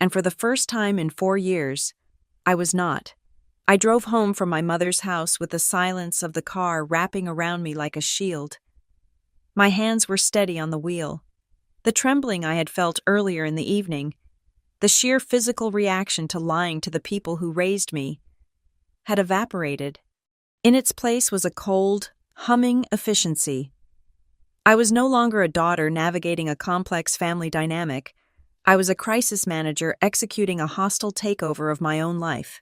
And for the first time in 4 years, I was not. I drove home from my mother's house with the silence of the car wrapping around me like a shield. My hands were steady on the wheel. The trembling I had felt earlier in the evening, the sheer physical reaction to lying to the people who raised me, had evaporated. In its place was a cold, humming efficiency. I was no longer a daughter navigating a complex family dynamic. I was a crisis manager executing a hostile takeover of my own life.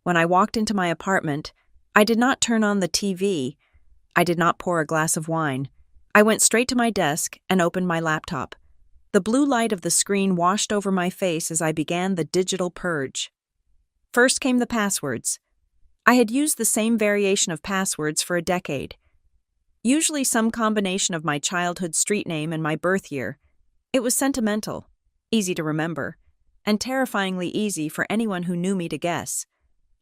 When I walked into my apartment, I did not turn on the TV. I did not pour a glass of wine. I went straight to my desk and opened my laptop. The blue light of the screen washed over my face as I began the digital purge. First came the passwords. I had used the same variation of passwords for a decade. Usually some combination of my childhood street name and my birth year. It was sentimental, easy to remember, and terrifyingly easy for anyone who knew me to guess.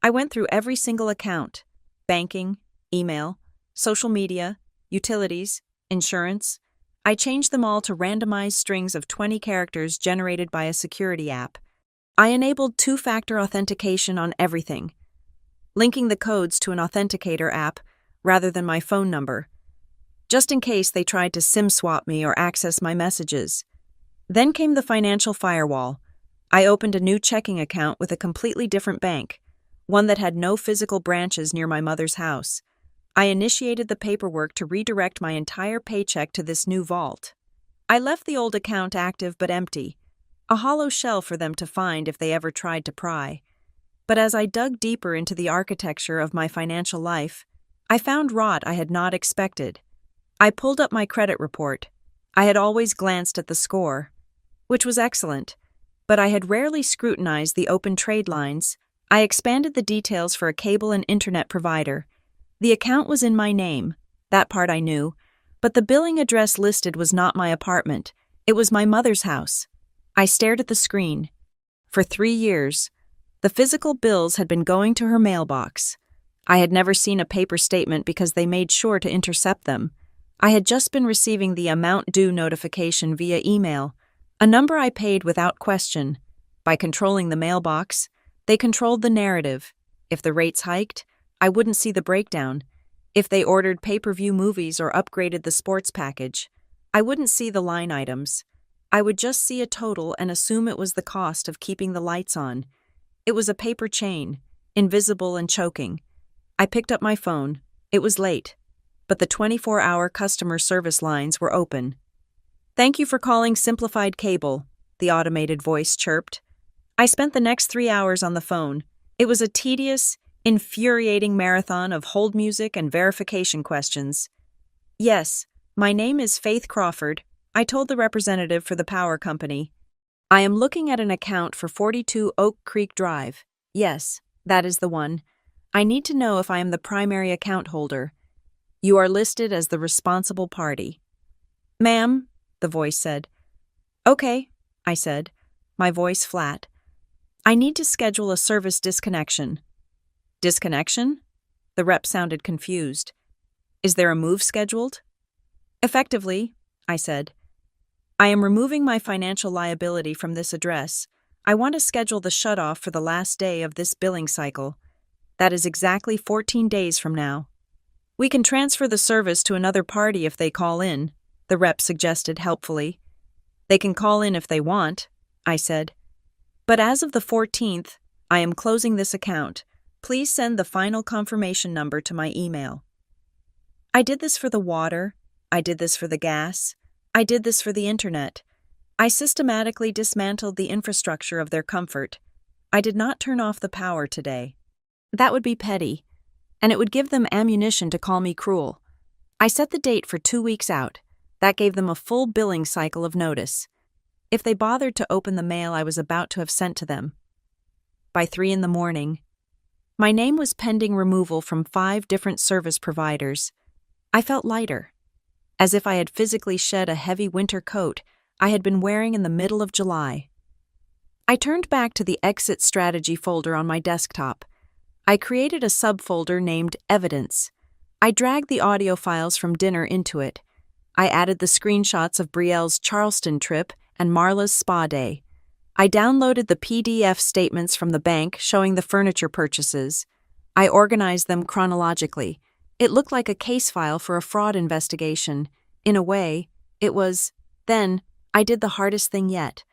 I went through every single account: banking, email, social media, utilities, insurance. I changed them all to randomized strings of 20 characters generated by a security app. I enabled two-factor authentication on everything, linking the codes to an authenticator app rather than my phone number, just in case they tried to SIM swap me or access my messages. Then came the financial firewall. I opened a new checking account with a completely different bank, one that had no physical branches near my mother's house. I initiated the paperwork to redirect my entire paycheck to this new vault. I left the old account active but empty, a hollow shell for them to find if they ever tried to pry. But as I dug deeper into the architecture of my financial life, I found rot I had not expected. I pulled up my credit report. I had always glanced at the score, which was excellent, but I had rarely scrutinized the open trade lines. I expanded the details for a cable and internet provider. The account was in my name, that part I knew, but the billing address listed was not my apartment. It was my mother's house. I stared at the screen. For 3 years, the physical bills had been going to her mailbox. I had never seen a paper statement because they made sure to intercept them. I had just been receiving the amount due notification via email, a number I paid without question. By controlling the mailbox, they controlled the narrative. If the rates hiked, I wouldn't see the breakdown. If they ordered pay-per-view movies or upgraded the sports package, I wouldn't see the line items. I would just see a total and assume it was the cost of keeping the lights on. It was a paper chain, invisible and choking. I picked up my phone. It was late, but the 24-hour customer service lines were open. "Thank you for calling Simplified Cable," the automated voice chirped. I spent the next 3 hours on the phone. It was a tedious, infuriating marathon of hold music and verification questions. "Yes, my name is Faith Crawford," I told the representative for the power company. "I am looking at an account for 42 Oak Creek Drive. Yes, that is the one. I need to know if I am the primary account holder. You are listed as the responsible party." "Ma'am," the voice said. "Okay," I said, my voice flat. "I need to schedule a service disconnection." "Disconnection?" The rep sounded confused. "Is there a move scheduled?" "Effectively," I said. "I am removing my financial liability from this address. I want to schedule the shutoff for the last day of this billing cycle. That is exactly 14 days from now." "We can transfer the service to another party if they call in," the rep suggested helpfully. "They can call in if they want," I said. "But as of the 14th, I am closing this account. Please send the final confirmation number to my email." I did this for the water. I did this for the gas. I did this for the internet. I systematically dismantled the infrastructure of their comfort. I did not turn off the power today. That would be petty, and it would give them ammunition to call me cruel. I set the date for 2 weeks out. That gave them a full billing cycle of notice, if they bothered to open the mail I was about to have sent to them. By 3 in the morning, my name was pending removal from 5 different service providers. I felt lighter, as if I had physically shed a heavy winter coat I had been wearing in the middle of July. I turned back to the exit strategy folder on my desktop. I created a subfolder named Evidence. I dragged the audio files from dinner into it. I added the screenshots of Brielle's Charleston trip and Marla's spa day. I downloaded the PDF statements from the bank showing the furniture purchases. I organized them chronologically. It looked like a case file for a fraud investigation. In a way, it was. Then, I did the hardest thing yet.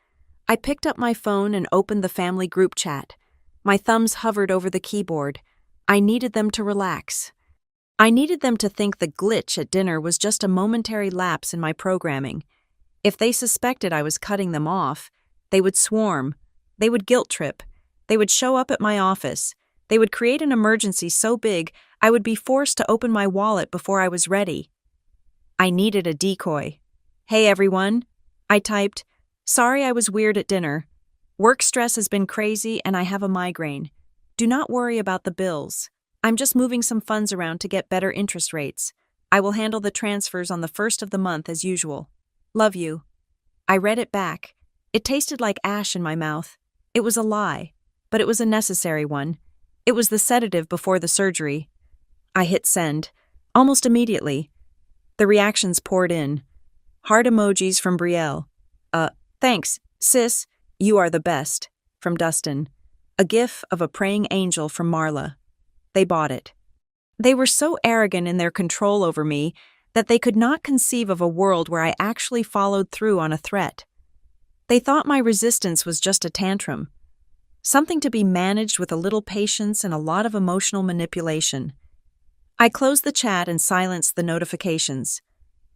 I picked up my phone and opened the family group chat. My thumbs hovered over the keyboard. I needed them to relax. I needed them to think the glitch at dinner was just a momentary lapse in my programming. If they suspected I was cutting them off, they would swarm. They would guilt trip. They would show up at my office. They would create an emergency so big I would be forced to open my wallet before I was ready. I needed a decoy. "Hey everyone," I typed. "Sorry I was weird at dinner. Work stress has been crazy and I have a migraine. Do not worry about the bills. I'm just moving some funds around to get better interest rates. I will handle the transfers on the 1st of the month as usual. Love you." I read it back. It tasted like ash in my mouth. It was a lie, but it was a necessary one. It was the sedative before the surgery. I hit send. Almost immediately. The reactions poured in. Heart emojis from Brielle. Thanks, sis, you are the best, from Dustin. A gif of a praying angel from Marla. They bought it. They were so arrogant in their control over me that they could not conceive of a world where I actually followed through on a threat. They thought my resistance was just a tantrum, something to be managed with a little patience and a lot of emotional manipulation. I closed the chat and silenced the notifications.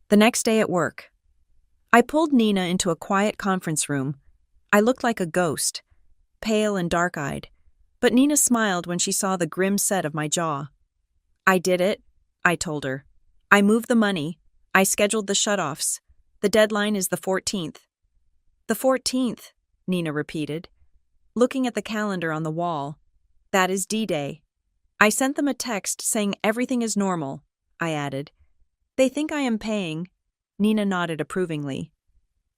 The next day at work, I pulled Nina into a quiet conference room. I looked like a ghost, pale and dark-eyed, but Nina smiled when she saw the grim set of my jaw. "I did it," I told her. "I moved the money. I scheduled the shutoffs. The deadline is the 14th. "The 14th, Nina repeated, looking at the calendar on the wall. "That is D-Day." I sent them a text saying everything is normal, I added. "They think I am paying." Nina nodded approvingly.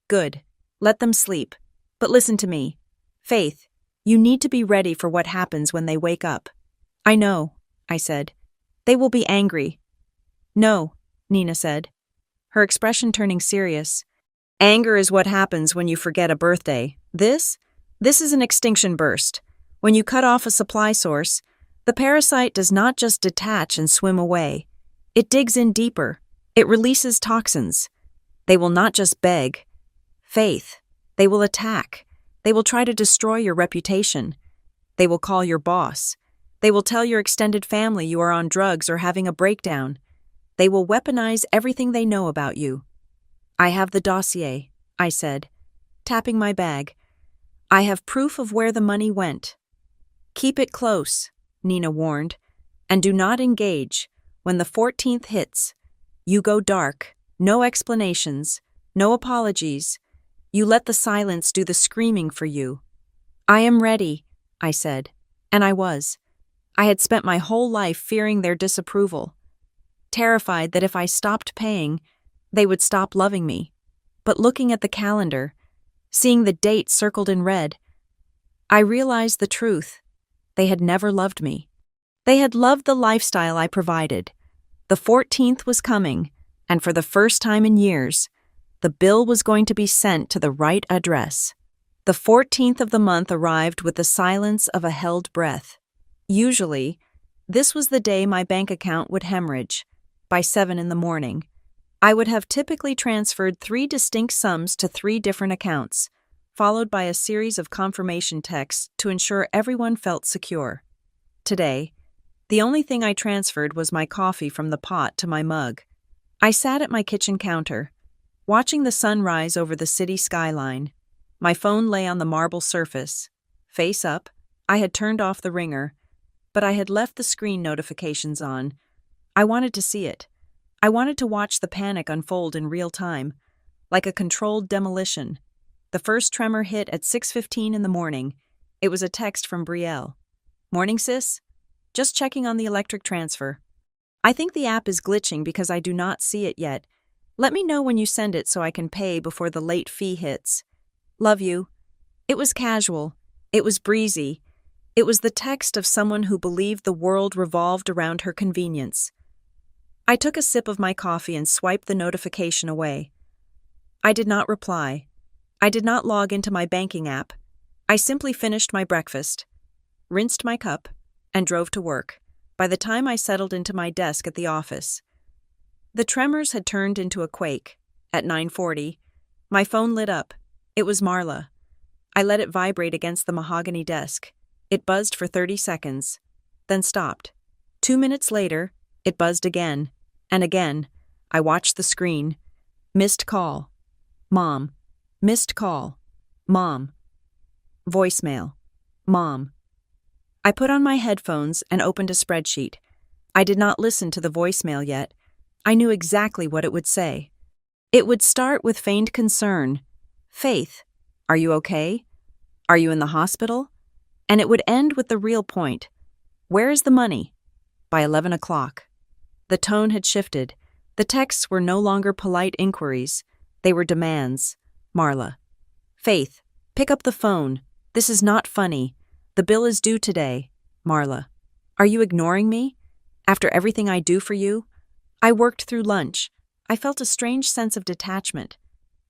"Good. Let them sleep. But listen to me. Faith, you need to be ready for what happens when they wake up." "I know," I said. "They will be angry." "No," Nina said, her expression turning serious. "Anger is what happens when you forget a birthday. This is an extinction burst. When you cut off a supply source, the parasite does not just detach and swim away. It digs in deeper. It releases toxins. They will not just beg. Faith, they will attack. They will try to destroy your reputation. They will call your boss. They will tell your extended family you are on drugs or having a breakdown. They will weaponize everything they know about you." "I have the dossier," I said, tapping my bag. "I have proof of where the money went." "Keep it close," Nina warned, "and do not engage. When the 14th hits, you go dark, no explanations, no apologies. You let the silence do the screaming for you." "I am ready," I said, and I was. I had spent my whole life fearing their disapproval, terrified that if I stopped paying, they would stop loving me. But looking at the calendar, seeing the date circled in red, I realized the truth. They had never loved me. They had loved the lifestyle I provided. The 14th was coming, and for the first time in years, the bill was going to be sent to the right address. The 14th of the month arrived with the silence of a held breath. Usually, this was the day my bank account would hemorrhage. By 7 in the morning, I would have typically transferred 3 distinct sums to 3 different accounts, followed by a series of confirmation texts to ensure everyone felt secure. Today, the only thing I transferred was my coffee from the pot to my mug. I sat at my kitchen counter, watching the sun rise over the city skyline. My phone lay on the marble surface. Face up, I had turned off the ringer, but I had left the screen notifications on. I wanted to see it. I wanted to watch the panic unfold in real time, like a controlled demolition. The first tremor hit at 6:15 in the morning. It was a text from Brielle. "Morning, sis? Just checking on the electric transfer. I think the app is glitching because I do not see it yet. Let me know when you send it so I can pay before the late fee hits. Love you." It was casual. It was breezy. It was the text of someone who believed the world revolved around her convenience. I took a sip of my coffee and swiped the notification away. I did not reply. I did not log into my banking app. I simply finished my breakfast, rinsed my cup, and drove to work. By the time I settled into my desk at the office, the tremors had turned into a quake. At 9:40, my phone lit up. It was Marla. I let it vibrate against the mahogany desk. It buzzed for 30 seconds, then stopped. 2 minutes later, it buzzed again, and again. I watched the screen. Missed call. Mom. Missed call. Mom. Voicemail. Mom. I put on my headphones and opened a spreadsheet. I did not listen to the voicemail yet. I knew exactly what it would say. It would start with feigned concern. Faith, are you okay? Are you in the hospital? And it would end with the real point. Where is the money? By 11 o'clock. The tone had shifted. The texts were no longer polite inquiries. They were demands. Marla. Faith, pick up the phone. This is not funny. The bill is due today. Marla. Are you ignoring me? After everything I do for you? I worked through lunch. I felt a strange sense of detachment,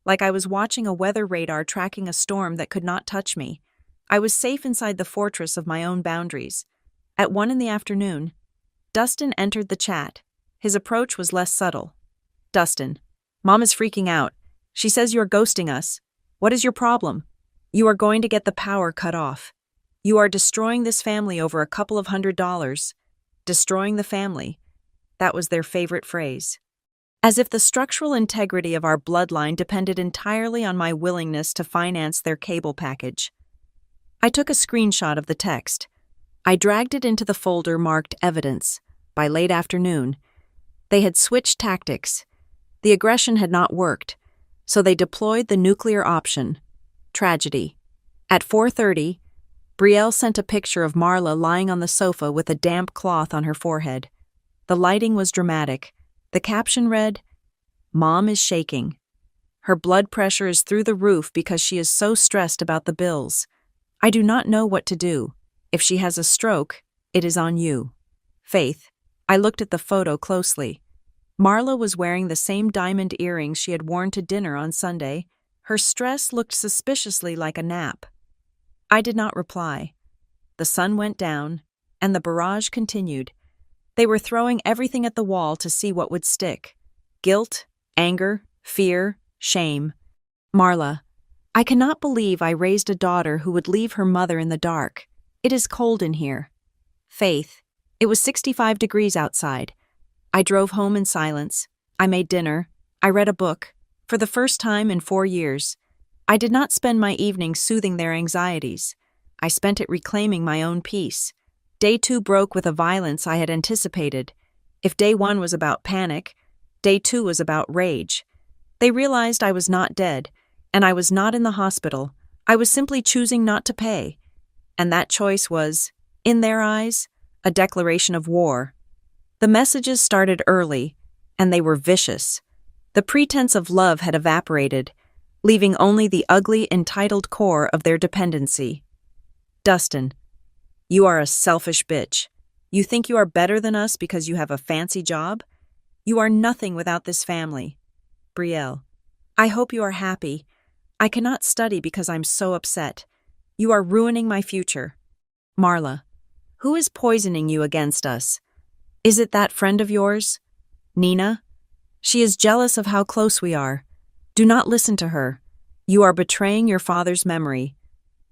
like I was watching a weather radar tracking a storm that could not touch me. I was safe inside the fortress of my own boundaries. At 1 in the afternoon, Dustin entered the chat. His approach was less subtle. Dustin, Mom is freaking out. She says you are ghosting us. What is your problem? You are going to get the power cut off. You are destroying this family over a couple of $100. Destroying the family. That was their favorite phrase. As if the structural integrity of our bloodline depended entirely on my willingness to finance their cable package. I took a screenshot of the text. I dragged it into the folder marked Evidence. By late afternoon, they had switched tactics. The aggression had not worked, so they deployed the nuclear option. Tragedy. At 4:30, Brielle sent a picture of Marla lying on the sofa with a damp cloth on her forehead. The lighting was dramatic. The caption read, Mom is shaking. Her blood pressure is through the roof because she is so stressed about the bills. I do not know what to do. If she has a stroke, it is on you. Faith. I looked at the photo closely. Marla was wearing the same diamond earrings she had worn to dinner on Sunday. Her stress looked suspiciously like a nap. I did not reply. The sun went down, and the barrage continued. They were throwing everything at the wall to see what would stick. Guilt, anger, fear, shame. Marla, I cannot believe I raised a daughter who would leave her mother in the dark. It is cold in here. Faith, it was 65 degrees outside. I drove home in silence. I made dinner. I read a book. For the first time in 4 years, I did not spend my evenings soothing their anxieties. I spent it reclaiming my own peace. Day 2 broke with a violence I had anticipated. If day 1 was about panic, day 2 was about rage. They realized I was not dead, and I was not in the hospital. I was simply choosing not to pay. And that choice was, in their eyes, a declaration of war. The messages started early, and they were vicious. The pretense of love had evaporated, leaving only the ugly, entitled core of their dependency. Dustin, you are a selfish bitch. You think you are better than us because you have a fancy job? You are nothing without this family. Brielle, I hope you are happy. I cannot study because I'm so upset. You are ruining my future. Marla, who is poisoning you against us? Is it that friend of yours? Nina? She is jealous of how close we are. Do not listen to her. You are betraying your father's memory.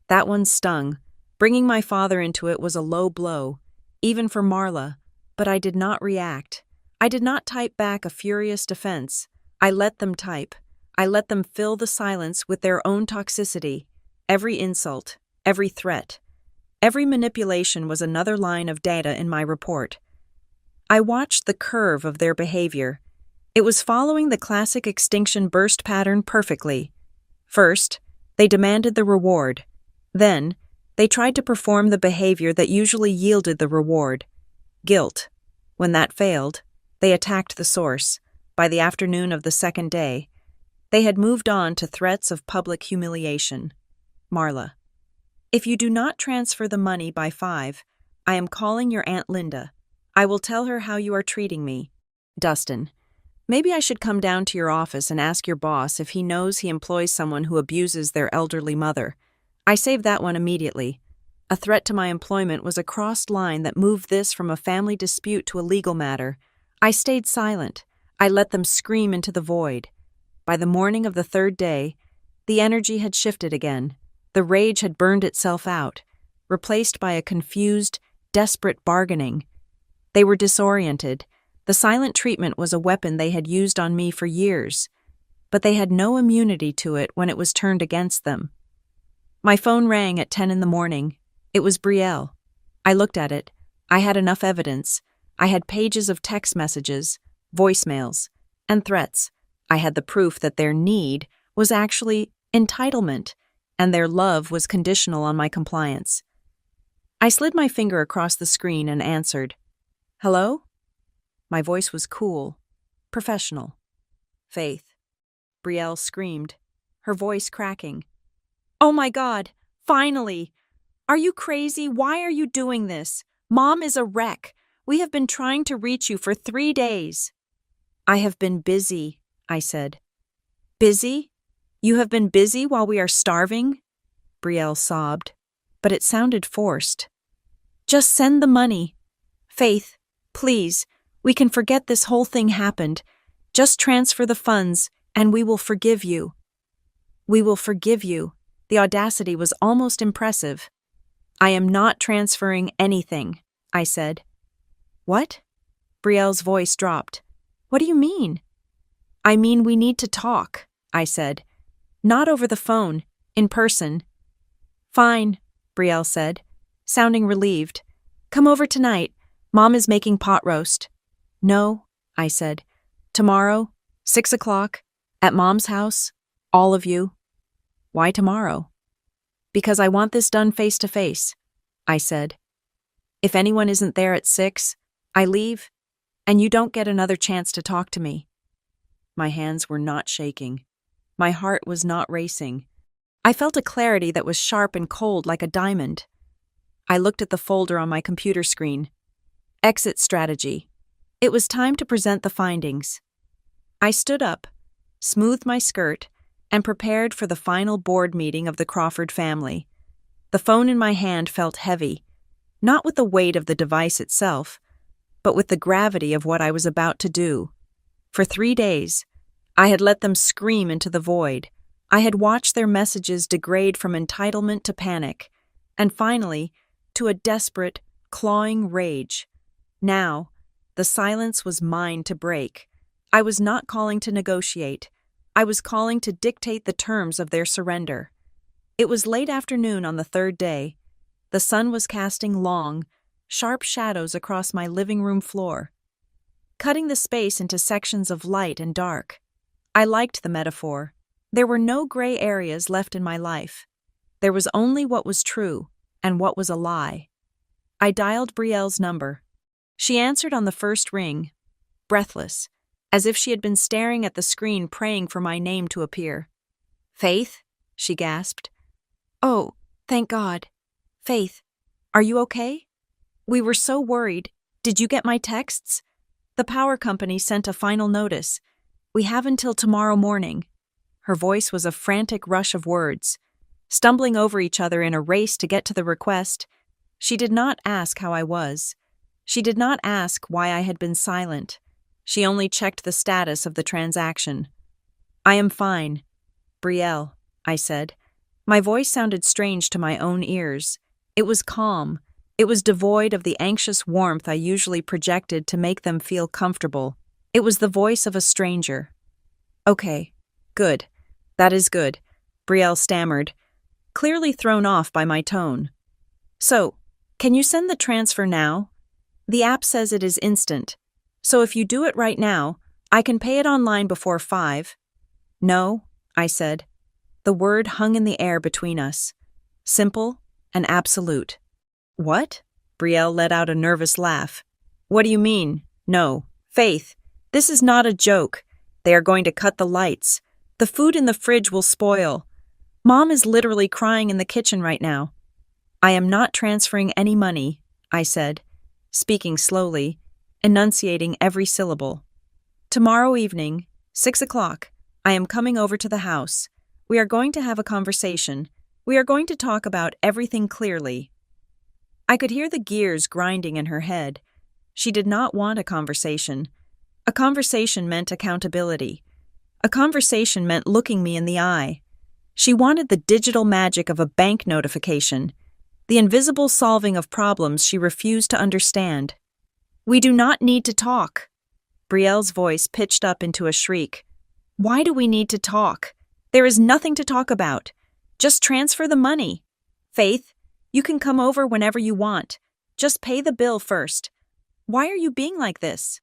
That one stung. Bringing my father into it was a low blow, even for Marla, but I did not react. I did not type back a furious defense. I let them type. I let them fill the silence with their own toxicity. Every insult, every threat, every manipulation was another line of data in my report. I watched the curve of their behavior. It was following the classic extinction burst pattern perfectly. First, they demanded the reward. Then, they tried to perform the behavior that usually yielded the reward. Guilt. When that failed, they attacked the source. By the afternoon of the second day, they had moved on to threats of public humiliation. Marla, if you do not transfer the money by 5, I am calling your Aunt Linda. I will tell her how you are treating me. Dustin, maybe I should come down to your office and ask your boss if he knows he employs someone who abuses their elderly mother. I saved that one immediately. A threat to my employment was a crossed line that moved this from a family dispute to a legal matter. I stayed silent. I let them scream into the void. By the morning of the third day, the energy had shifted again. The rage had burned itself out, replaced by a confused, desperate bargaining. They were disoriented. The silent treatment was a weapon they had used on me for years, but they had no immunity to it when it was turned against them. My phone rang at 10 in the morning. It was Brielle. I looked at it. I had enough evidence. I had pages of text messages, voicemails, and threats. I had the proof that their need was actually entitlement, and their love was conditional on my compliance. I slid my finger across the screen and answered. Hello? My voice was cool, professional. Faith. Brielle screamed, her voice cracking. Oh my God, finally! Are you crazy? Why are you doing this? Mom is a wreck. We have been trying to reach you for 3 days. I have been busy, I said. Busy? You have been busy while we are starving? Brielle sobbed, but it sounded forced. Just send the money. Faith, please, we can forget this whole thing happened. Just transfer the funds, and we will forgive you. We will forgive you. The audacity was almost impressive. I am not transferring anything, I said. What? Brielle's voice dropped. What do you mean? I mean we need to talk, I said. Not over the phone, in person. Fine, Brielle said, sounding relieved. Come over tonight. Mom is making pot roast. No, I said. Tomorrow, 6 o'clock, at Mom's house, all of you. Why tomorrow? Because I want this done face to face, I said. If anyone isn't there at 6, I leave, and you don't get another chance to talk to me. My hands were not shaking. My heart was not racing. I felt a clarity that was sharp and cold like a diamond. I looked at the folder on my computer screen. Exit strategy. It was time to present the findings. I stood up, smoothed my skirt, and prepared for the final board meeting of the Crawford family. The phone in my hand felt heavy, not with the weight of the device itself, but with the gravity of what I was about to do. For 3 days, I had let them scream into the void. I had watched their messages degrade from entitlement to panic, and finally, to a desperate, clawing rage. Now, the silence was mine to break. I was not calling to negotiate. I was calling to dictate the terms of their surrender. It was late afternoon on the third day. The sun was casting long, sharp shadows across my living room floor, cutting the space into sections of light and dark. I liked the metaphor. There were no gray areas left in my life. There was only what was true and what was a lie. I dialed Brielle's number. She answered on the first ring, breathless, as if she had been staring at the screen praying for my name to appear. Faith? She gasped. Oh, thank God. Faith, are you okay? We were so worried. Did you get my texts? The power company sent a final notice. We have until tomorrow morning. Her voice was a frantic rush of words. Stumbling over each other in a race to get to the request, she did not ask how I was. She did not ask why I had been silent. She only checked the status of the transaction. I am fine. Brielle, I said. My voice sounded strange to my own ears. It was calm. It was devoid of the anxious warmth I usually projected to make them feel comfortable. It was the voice of a stranger. Okay, good. That is good, Brielle stammered, clearly thrown off by my tone. So, can you send the transfer now? The app says it is instant. So if you do it right now, I can pay it online before 5. No, I said. The word hung in the air between us. Simple and absolute. What? Brielle let out a nervous laugh. What do you mean? No. Faith, this is not a joke. They are going to cut the lights. The food in the fridge will spoil. Mom is literally crying in the kitchen right now. I am not transferring any money, I said, speaking slowly, enunciating every syllable. Tomorrow evening, 6 o'clock, I am coming over to the house. We are going to have a conversation. We are going to talk about everything clearly. I could hear the gears grinding in her head. She did not want a conversation. A conversation meant accountability. A conversation meant looking me in the eye. She wanted the digital magic of a bank notification, the invisible solving of problems she refused to understand. We do not need to talk. Brielle's voice pitched up into a shriek. Why do we need to talk? There is nothing to talk about. Just transfer the money. Faith, you can come over whenever you want. Just pay the bill first. Why are you being like this?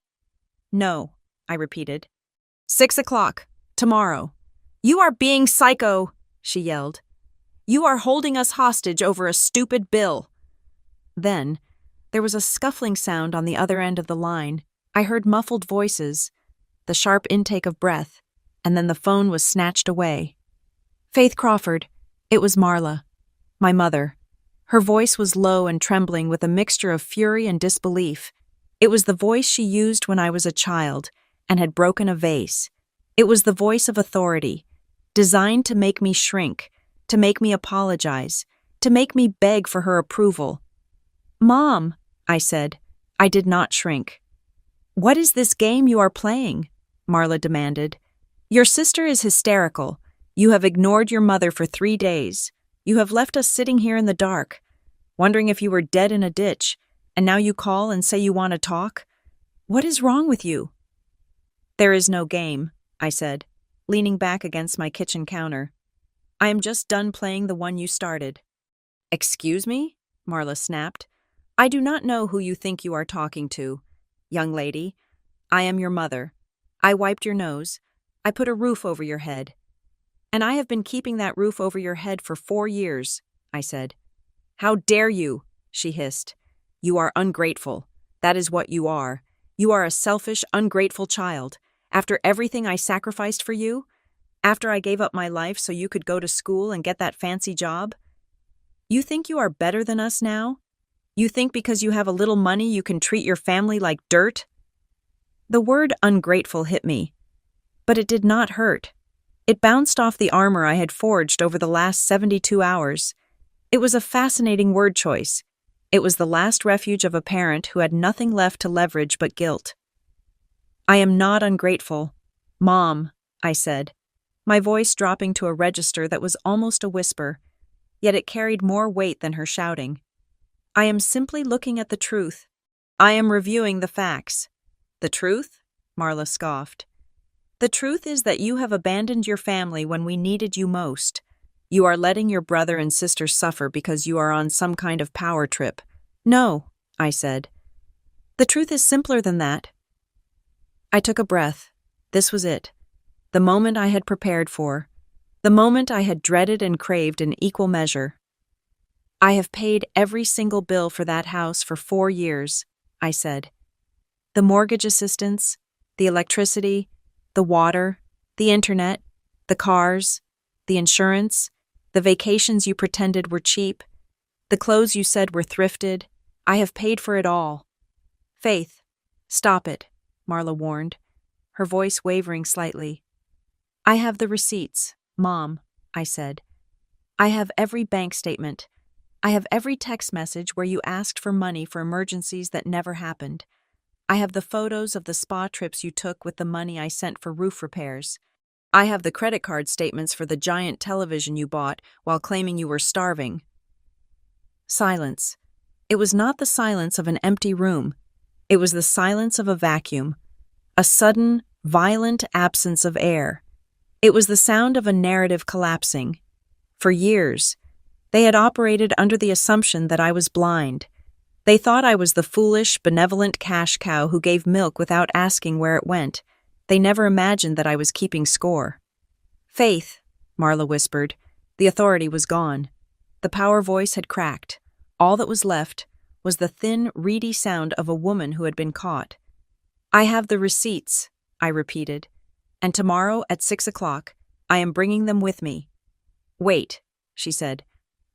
No, I repeated. 6 o'clock, tomorrow. You are being psycho, she yelled. You are holding us hostage over a stupid bill. Then, there was a scuffling sound on the other end of the line. I heard muffled voices, the sharp intake of breath, and then the phone was snatched away. Faith Crawford. It was Marla, my mother. Her voice was low and trembling with a mixture of fury and disbelief. It was the voice she used when I was a child and had broken a vase. It was the voice of authority, designed to make me shrink, to make me apologize, to make me beg for her approval. Mom, I said. I did not shrink. What is this game you are playing? Marla demanded. Your sister is hysterical. You have ignored your mother for 3 days. You have left us sitting here in the dark, wondering if you were dead in a ditch, and now you call and say you want to talk? What is wrong with you? There is no game, I said, leaning back against my kitchen counter. I am just done playing the one you started. Excuse me? Marla snapped. I do not know who you think you are talking to. Young lady, I am your mother. I wiped your nose. I put a roof over your head. And I have been keeping that roof over your head for 4 years, I said. How dare you, she hissed. You are ungrateful. That is what you are. You are a selfish, ungrateful child. After everything I sacrificed for you, after I gave up my life so you could go to school and get that fancy job, you think you are better than us now? You think because you have a little money you can treat your family like dirt? The word ungrateful hit me, but it did not hurt. It bounced off the armor I had forged over the last 72 hours. It was a fascinating word choice. It was the last refuge of a parent who had nothing left to leverage but guilt. I am not ungrateful. Mom, I said, my voice dropping to a register that was almost a whisper, yet it carried more weight than her shouting. I am simply looking at the truth. I am reviewing the facts. The truth? Marla scoffed. The truth is that you have abandoned your family when we needed you most. You are letting your brother and sister suffer because you are on some kind of power trip. No, I said. The truth is simpler than that. I took a breath. This was it. The moment I had prepared for. The moment I had dreaded and craved in equal measure. I have paid every single bill for that house for 4 years, I said. The mortgage assistance, the electricity, the water, the internet, the cars, the insurance, the vacations you pretended were cheap, the clothes you said were thrifted. I have paid for it all. Faith, stop it, Marla warned, her voice wavering slightly. I have the receipts, Mom, I said. I have every bank statement. I have every text message where you asked for money for emergencies that never happened. I have the photos of the spa trips you took with the money I sent for roof repairs. I have the credit card statements for the giant television you bought while claiming you were starving. Silence. It was not the silence of an empty room. It was the silence of a vacuum. A sudden, violent absence of air. It was the sound of a narrative collapsing. For years, they had operated under the assumption that I was blind. They thought I was the foolish, benevolent cash cow who gave milk without asking where it went. They never imagined that I was keeping score. Faith, Marla whispered. The authority was gone. The power voice had cracked. All that was left was the thin, reedy sound of a woman who had been caught. I have the receipts, I repeated, and tomorrow at 6 o'clock, I am bringing them with me. Wait, she said.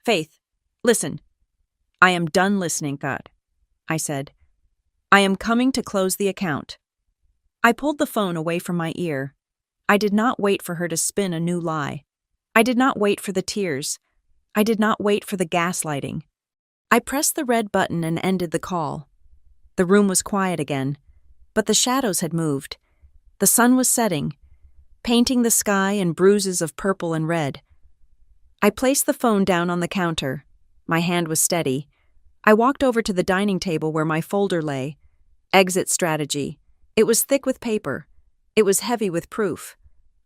Faith, listen. I am done listening, God, I said. I am coming to close the account. I pulled the phone away from my ear. I did not wait for her to spin a new lie. I did not wait for the tears. I did not wait for the gaslighting. I pressed the red button and ended the call. The room was quiet again, but the shadows had moved. The sun was setting, painting the sky in bruises of purple and red. I placed the phone down on the counter. My hand was steady. I walked over to the dining table where my folder lay. Exit strategy. It was thick with paper. It was heavy with proof.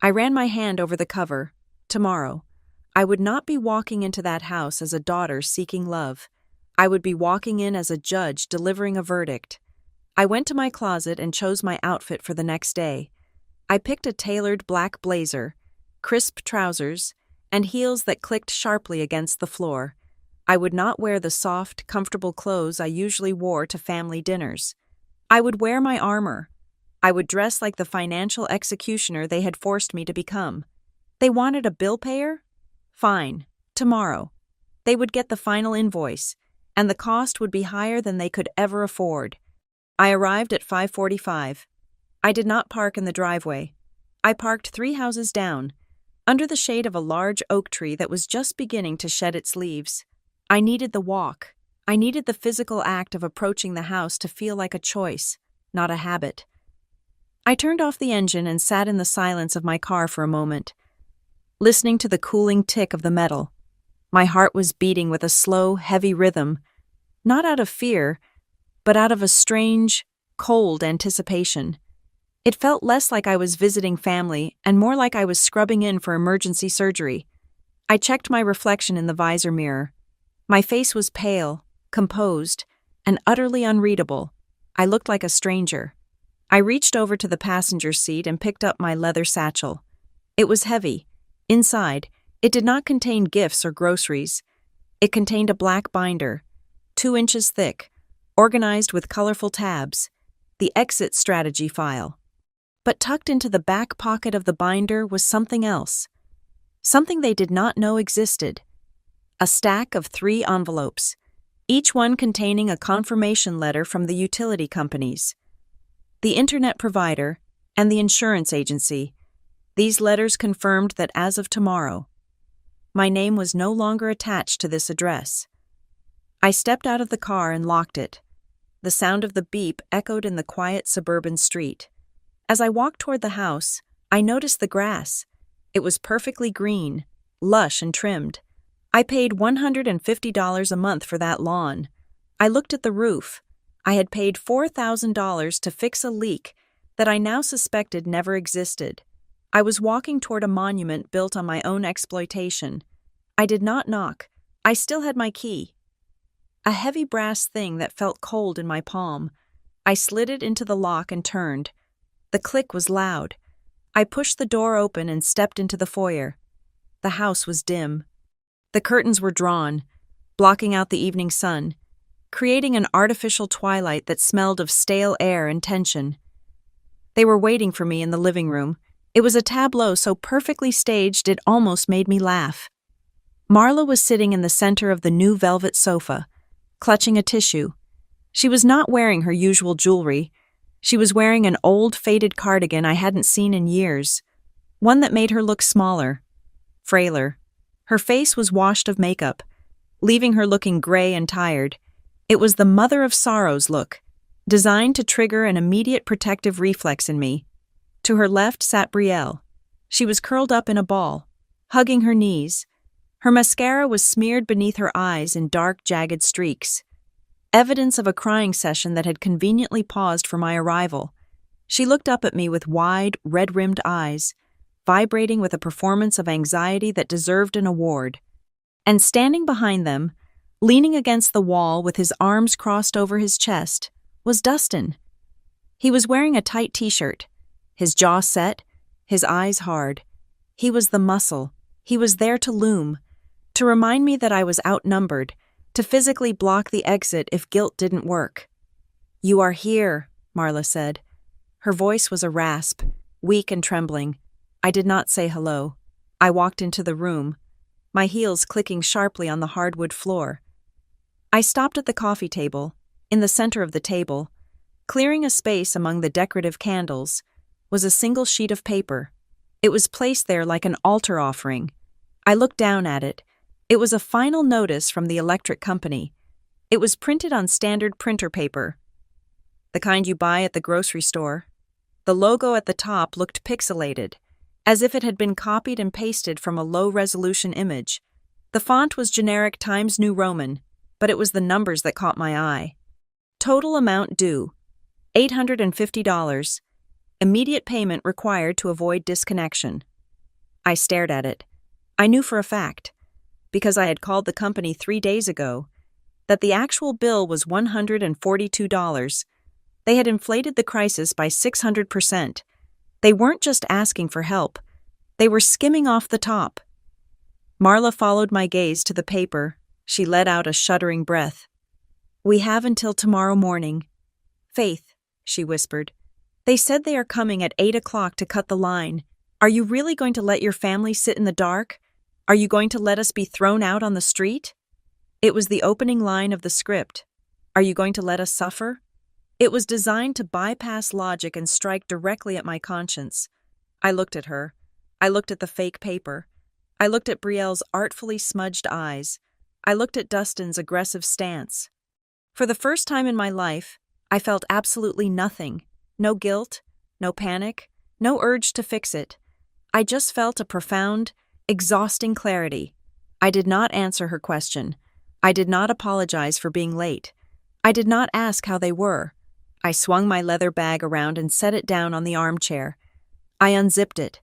I ran my hand over the cover. Tomorrow. I would not be walking into that house as a daughter seeking love. I would be walking in as a judge delivering a verdict. I went to my closet and chose my outfit for the next day. I picked a tailored black blazer, crisp trousers, and heels that clicked sharply against the floor. I would not wear the soft, comfortable clothes I usually wore to family dinners. I would wear my armor. I would dress like the financial executioner they had forced me to become. They wanted a bill payer? Fine. Tomorrow. They would get the final invoice, and the cost would be higher than they could ever afford. I arrived at 5:45. I did not park in the driveway. I parked 3 houses down, under the shade of a large oak tree that was just beginning to shed its leaves. I needed the walk. I needed the physical act of approaching the house to feel like a choice, not a habit. I turned off the engine and sat in the silence of my car for a moment, listening to the cooling tick of the metal. My heart was beating with a slow, heavy rhythm, not out of fear, but out of a strange, cold anticipation. It felt less like I was visiting family and more like I was scrubbing in for emergency surgery. I checked my reflection in the visor mirror. My face was pale, composed, and utterly unreadable. I looked like a stranger. I reached over to the passenger seat and picked up my leather satchel. It was heavy. Inside, it did not contain gifts or groceries. It contained a black binder, 2 inches thick, organized with colorful tabs, the exit strategy file. But tucked into the back pocket of the binder was something else. Something they did not know existed. A stack of 3 envelopes, each one containing a confirmation letter from the utility companies, the internet provider, and the insurance agency. These letters confirmed that as of tomorrow, my name was no longer attached to this address. I stepped out of the car and locked it. The sound of the beep echoed in the quiet suburban street. As I walked toward the house, I noticed the grass. It was perfectly green, lush and trimmed. I paid $150 a month for that lawn. I looked at the roof. I had paid $4,000 to fix a leak that I now suspected never existed. I was walking toward a monument built on my own exploitation. I did not knock. I still had my key. A heavy brass thing that felt cold in my palm. I slid it into the lock and turned. The click was loud. I pushed the door open and stepped into the foyer. The house was dim. The curtains were drawn, blocking out the evening sun, creating an artificial twilight that smelled of stale air and tension. They were waiting for me in the living room. It was a tableau so perfectly staged it almost made me laugh. Marla was sitting in the center of the new velvet sofa, clutching a tissue. She was not wearing her usual jewelry. She was wearing an old, faded cardigan I hadn't seen in years, one that made her look smaller, frailer. Her face was washed of makeup, leaving her looking gray and tired. It was the mother of sorrows look, designed to trigger an immediate protective reflex in me. To her left sat Brielle. She was curled up in a ball, hugging her knees. Her mascara was smeared beneath her eyes in dark, jagged streaks, evidence of a crying session that had conveniently paused for my arrival. She looked up at me with wide, red-rimmed eyes, vibrating with a performance of anxiety that deserved an award. And standing behind them, leaning against the wall with his arms crossed over his chest, was Dustin. He was wearing a tight t-shirt, his jaw set, his eyes hard. He was the muscle. He was there to loom, to remind me that I was outnumbered, to physically block the exit if guilt didn't work. "You are here," Marla said. Her voice was a rasp, weak and trembling. I did not say hello. I walked into the room, my heels clicking sharply on the hardwood floor. I stopped at the coffee table, in the center of the table. Clearing a space among the decorative candles was a single sheet of paper. It was placed there like an altar offering. I looked down at it, It was a final notice from the electric company. It was printed on standard printer paper, the kind you buy at the grocery store. The logo at the top looked pixelated, as if it had been copied and pasted from a low-resolution image. The font was generic Times New Roman, but it was the numbers that caught my eye. Total amount due, $850. Immediate payment required to avoid disconnection. I stared at it. I knew for a fact, because I had called the company 3 days ago, that the actual bill was $142. They had inflated the crisis by 600%. They weren't just asking for help. They were skimming off the top. Marla followed my gaze to the paper. She let out a shuddering breath. "We have until tomorrow morning." "Faith," she whispered. "They said they are coming at 8 o'clock to cut the line. Are you really going to let your family sit in the dark? Are you going to let us be thrown out on the street?" It was the opening line of the script. "Are you going to let us suffer?" It was designed to bypass logic and strike directly at my conscience. I looked at her. I looked at the fake paper. I looked at Brielle's artfully smudged eyes. I looked at Dustin's aggressive stance. For the first time in my life, I felt absolutely nothing. No guilt, no panic, no urge to fix it. I just felt a profound, exhausting clarity. I did not answer her question. I did not apologize for being late. I did not ask how they were. I swung my leather bag around and set it down on the armchair. I unzipped it.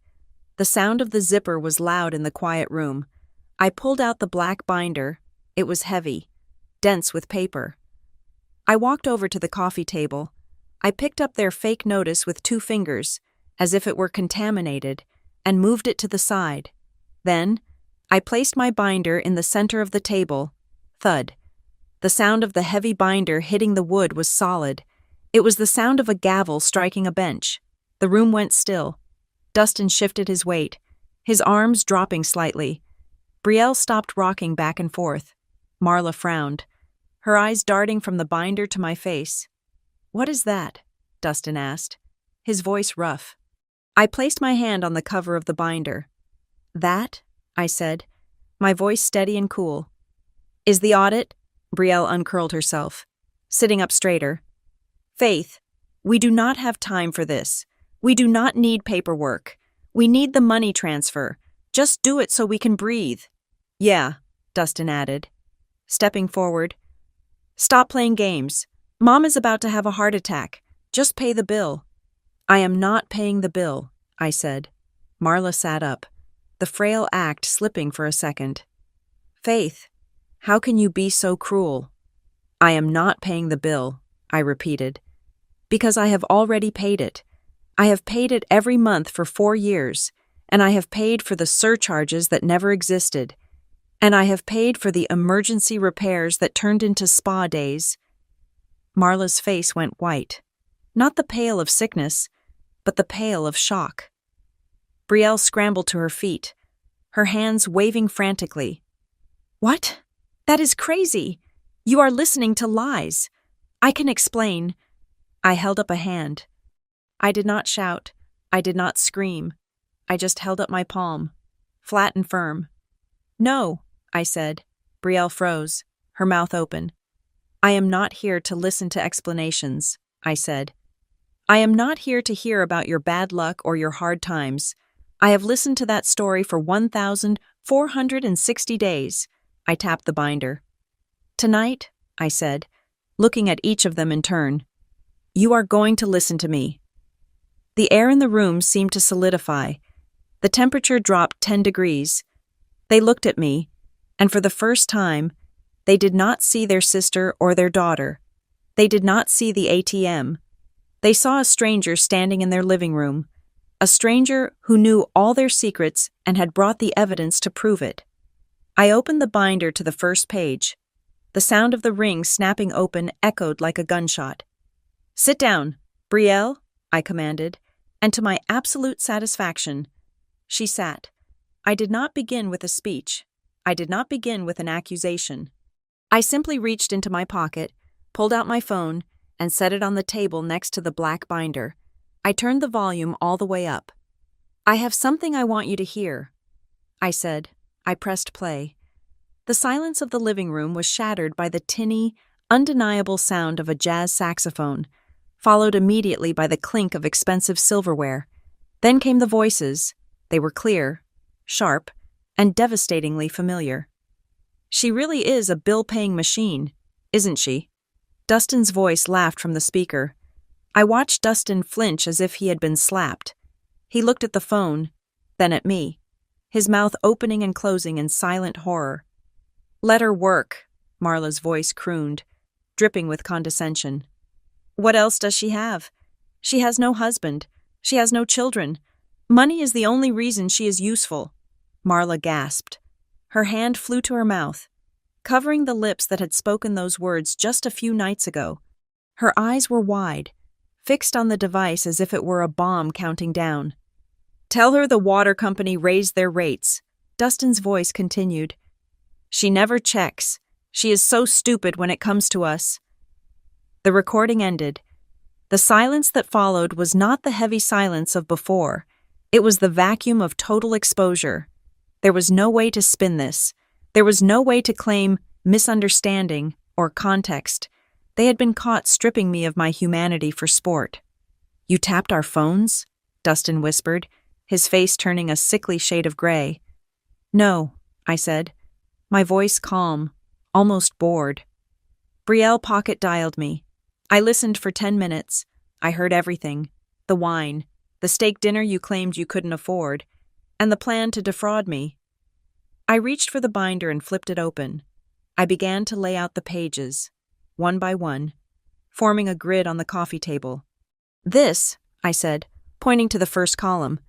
The sound of the zipper was loud in the quiet room. I pulled out the black binder. It was heavy, dense with paper. I walked over to the coffee table. I picked up their fake notice with 2 fingers, as if it were contaminated, and moved it to the side. Then, I placed my binder in the center of the table. Thud. The sound of the heavy binder hitting the wood was solid. It was the sound of a gavel striking a bench. The room went still. Dustin shifted his weight, his arms dropping slightly. Brielle stopped rocking back and forth. Marla frowned, her eyes darting from the binder to my face. "What is that?" Dustin asked, his voice rough. I placed my hand on the cover of the binder. "That," I said, my voice steady and cool, "is the audit." Brielle uncurled herself, sitting up straighter. "Faith, we do not have time for this. We do not need paperwork. We need the money transfer. Just do it so we can breathe." "Yeah," Dustin added, stepping forward. "Stop playing games. Mom is about to have a heart attack. Just pay the bill." "I am not paying the bill," I said. Marla sat up, the frail act slipping for a second. "Faith, how can you be so cruel?" "I am not paying the bill," I repeated, "because I have already paid it. I have paid it every month for 4 years, and I have paid for the surcharges that never existed, and I have paid for the emergency repairs that turned into spa days." Marla's face went white, not the pale of sickness, but the pale of shock. Brielle scrambled to her feet, her hands waving frantically. "What? That is crazy. You are listening to lies. I can explain." I held up a hand. I did not shout. I did not scream. I just held up my palm, flat and firm. "No," I said. Brielle froze, her mouth open. "I am not here to listen to explanations," I said. "I am not here to hear about your bad luck or your hard times. I have listened to that story for 1,460 days. I tapped the binder. "Tonight," I said, looking at each of them in turn, "you are going to listen to me." The air in the room seemed to solidify. The temperature dropped 10 degrees. They looked at me, and for the first time, they did not see their sister or their daughter. They did not see the ATM. They saw a stranger standing in their living room, a stranger who knew all their secrets and had brought the evidence to prove it. I opened the binder to the first page. The sound of the ring snapping open echoed like a gunshot. "Sit down, Brielle," I commanded, and to my absolute satisfaction, she sat. I did not begin with a speech. I did not begin with an accusation. I simply reached into my pocket, pulled out my phone, and set it on the table next to the black binder. I turned the volume all the way up. "I have something I want you to hear," I said. I pressed play. The silence of the living room was shattered by the tinny, undeniable sound of a jazz saxophone, followed immediately by the clink of expensive silverware. Then came the voices. They were clear, sharp, and devastatingly familiar. "She really is a bill-paying machine, isn't she?" Dustin's voice laughed from the speaker. I watched Dustin flinch as if he had been slapped. He looked at the phone, then at me, his mouth opening and closing in silent horror. "Let her work," Marla's voice crooned, dripping with condescension. "What else does she have? She has no husband. She has no children. Money is the only reason she is useful." Marla gasped. Her hand flew to her mouth, covering the lips that had spoken those words just a few nights ago. Her eyes were wide, fixed on the device as if it were a bomb counting down. "Tell her the water company raised their rates," Dustin's voice continued. "She never checks. She is so stupid when it comes to us." The recording ended. The silence that followed was not the heavy silence of before. It was the vacuum of total exposure. There was no way to spin this. There was no way to claim misunderstanding or context. They had been caught stripping me of my humanity for sport. "You tapped our phones?" Dustin whispered, his face turning a sickly shade of gray. "No," I said, my voice calm, almost bored. "Brielle pocket-dialed me. I listened for 10 minutes. I heard everything. The wine, the steak dinner you claimed you couldn't afford, and the plan to defraud me." I reached for the binder and flipped it open. I began to lay out the pages, one by one, forming a grid on the coffee table. "This," I said, pointing to the first column,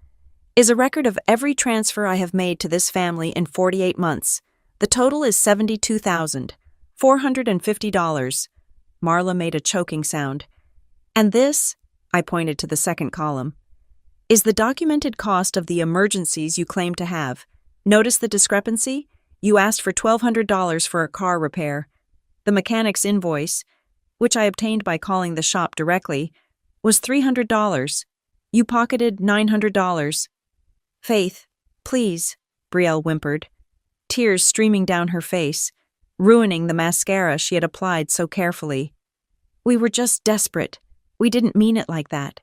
"is a record of every transfer I have made to this family in 48 months. The total is $72,450. Marla made a choking sound. "And this," I pointed to the second column, "is the documented cost of the emergencies you claim to have. Notice the discrepancy? You asked for $1,200 for a car repair. The mechanic's invoice, which I obtained by calling the shop directly, was $300. You pocketed $900. "Faith, please," Brielle whimpered, tears streaming down her face, ruining the mascara she had applied so carefully. "We were just desperate. We didn't mean it like that."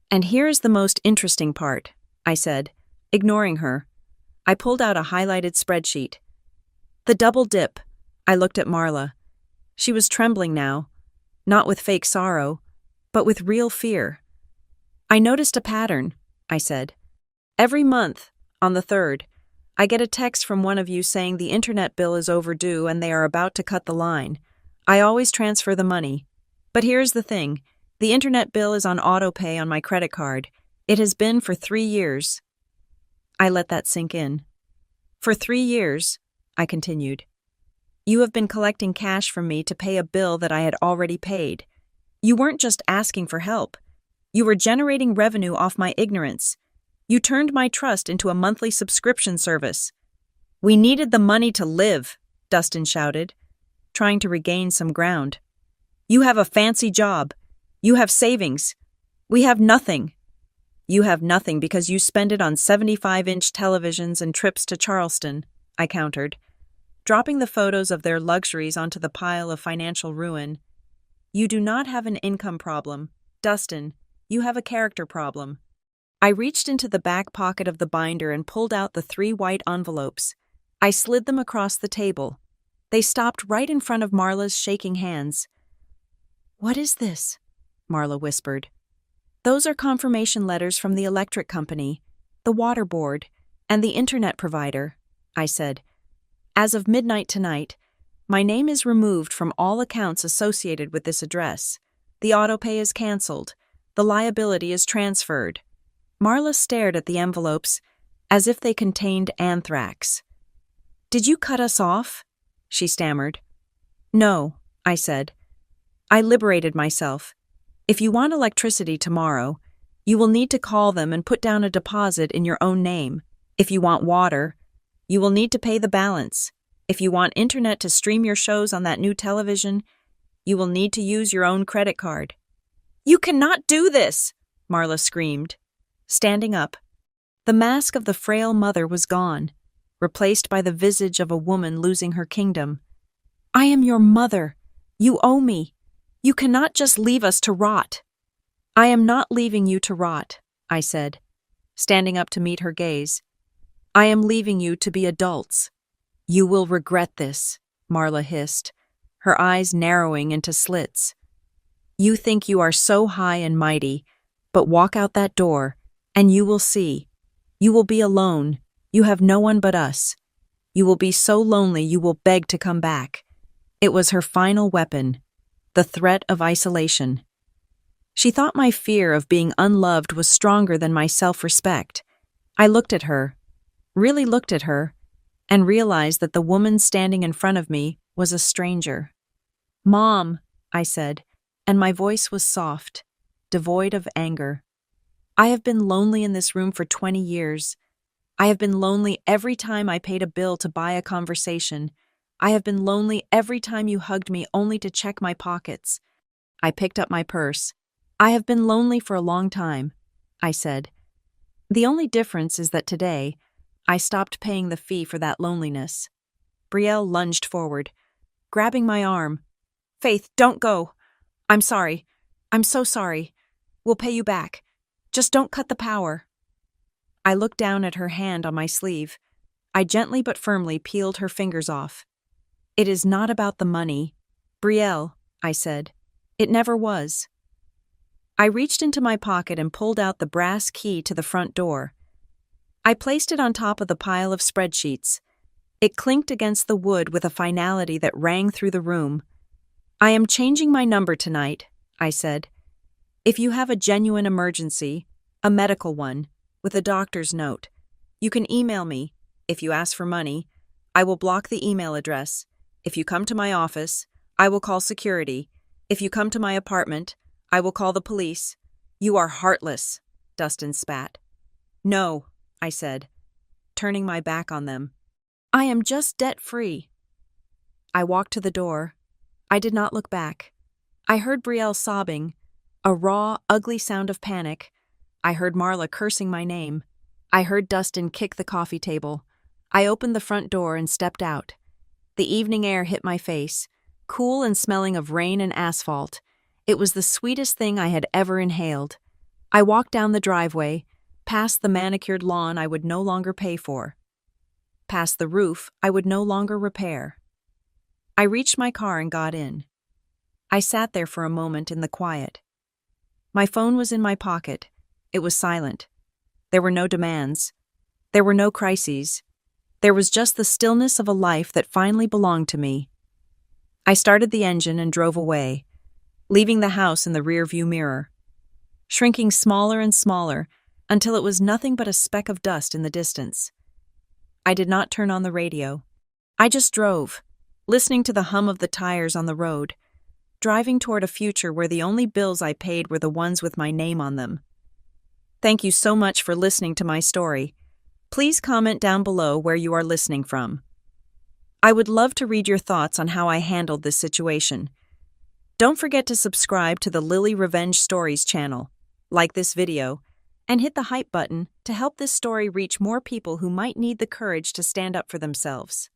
"And here is the most interesting part," I said, ignoring her. I pulled out a highlighted spreadsheet. The double dip. I looked at Marla. She was trembling now, not with fake sorrow, but with real fear. "I noticed a pattern," I said. "Every month, on the 3rd, I get a text from one of you saying the internet bill is overdue and they are about to cut the line. I always transfer the money. But here's the thing. The internet bill is on auto-pay on my credit card. It has been for 3 years. I let that sink in. "For 3 years, I continued, you have been collecting cash from me to pay a bill that I had already paid. You weren't just asking for help. You were generating revenue off my ignorance. You turned my trust into a monthly subscription service." "We needed the money to live," Dustin shouted, trying to regain some ground. "You have a fancy job. You have savings. We have nothing." "You have nothing because you spend it on 75-inch televisions and trips to Charleston," I countered, dropping the photos of their luxuries onto the pile of financial ruin. "You do not have an income problem, Dustin. You have a character problem." I reached into the back pocket of the binder and pulled out the 3 white envelopes. I slid them across the table. They stopped right in front of Marla's shaking hands. "What is this?" Marla whispered. "Those are confirmation letters from the electric company, the water board, and the internet provider," I said. "As of midnight tonight, my name is removed from all accounts associated with this address. The autopay is canceled. The liability is transferred." Marla stared at the envelopes as if they contained anthrax. "Did you cut us off?" she stammered. "No," I said. "I liberated myself. If you want electricity tomorrow, you will need to call them and put down a deposit in your own name. If you want water, you will need to pay the balance. If you want internet to stream your shows on that new television, you will need to use your own credit card." "You cannot do this!" Marla screamed. Standing up, the mask of the frail mother was gone. replaced by the visage of a woman losing her kingdom. "I am your mother. You owe me. You cannot just leave us to rot." "I am not leaving you to rot," I said, standing up to meet her gaze. "I am leaving you to be adults." "You will regret this," Marla hissed, her eyes narrowing into slits. "You think you are so high and mighty, but walk out that door, and you will see. You will be alone. You have no one but us. You will be so lonely you will beg to come back." It was her final weapon, the threat of isolation. She thought my fear of being unloved was stronger than my self-respect. I looked at her, really looked at her, and realized that the woman standing in front of me was a stranger. "Mom," I said, and my voice was soft, devoid of anger. "I have been lonely in this room for 20 years. I have been lonely every time I paid a bill to buy a conversation. I have been lonely every time you hugged me only to check my pockets." I picked up my purse. "I have been lonely for a long time," I said. "The only difference is that today, I stopped paying the fee for that loneliness." Brielle lunged forward, grabbing my arm. "Faith, don't go. I'm sorry. I'm so sorry. We'll pay you back. Just don't cut the power." I looked down at her hand on my sleeve. I gently but firmly peeled her fingers off. "It is not about the money, Brielle," I said. "It never was." I reached into my pocket and pulled out the brass key to the front door. I placed it on top of the pile of spreadsheets. It clinked against the wood with a finality that rang through the room. "I am changing my number tonight," I said. "If you have a genuine emergency, a medical one, with a doctor's note, you can email me. If you ask for money, I will block the email address. If you come to my office, I will call security. If you come to my apartment, I will call the police." "You are heartless," Dustin spat. "No," I said, turning my back on them. "I am just debt-free." I walked to the door. I did not look back. I heard Brielle sobbing, a raw, ugly sound of panic. I heard Marla cursing my name. I heard Dustin kick the coffee table. I opened the front door and stepped out. The evening air hit my face, cool and smelling of rain and asphalt. It was the sweetest thing I had ever inhaled. I walked down the driveway, past the manicured lawn I would no longer pay for, past the roof I would no longer repair. I reached my car and got in. I sat there for a moment in the quiet. My phone was in my pocket. It was silent. There were no demands. There were no crises. There was just the stillness of a life that finally belonged to me. I started the engine and drove away, leaving the house in the rearview mirror, shrinking smaller and smaller until it was nothing but a speck of dust in the distance. I did not turn on the radio. I just drove, listening to the hum of the tires on the road, driving toward a future where the only bills I paid were the ones with my name on them. Thank you so much for listening to my story. Please comment down below where you are listening from. I would love to read your thoughts on how I handled this situation. Don't forget to subscribe to the Lily Revenge Stories channel, like this video, and hit the hype button to help this story reach more people who might need the courage to stand up for themselves.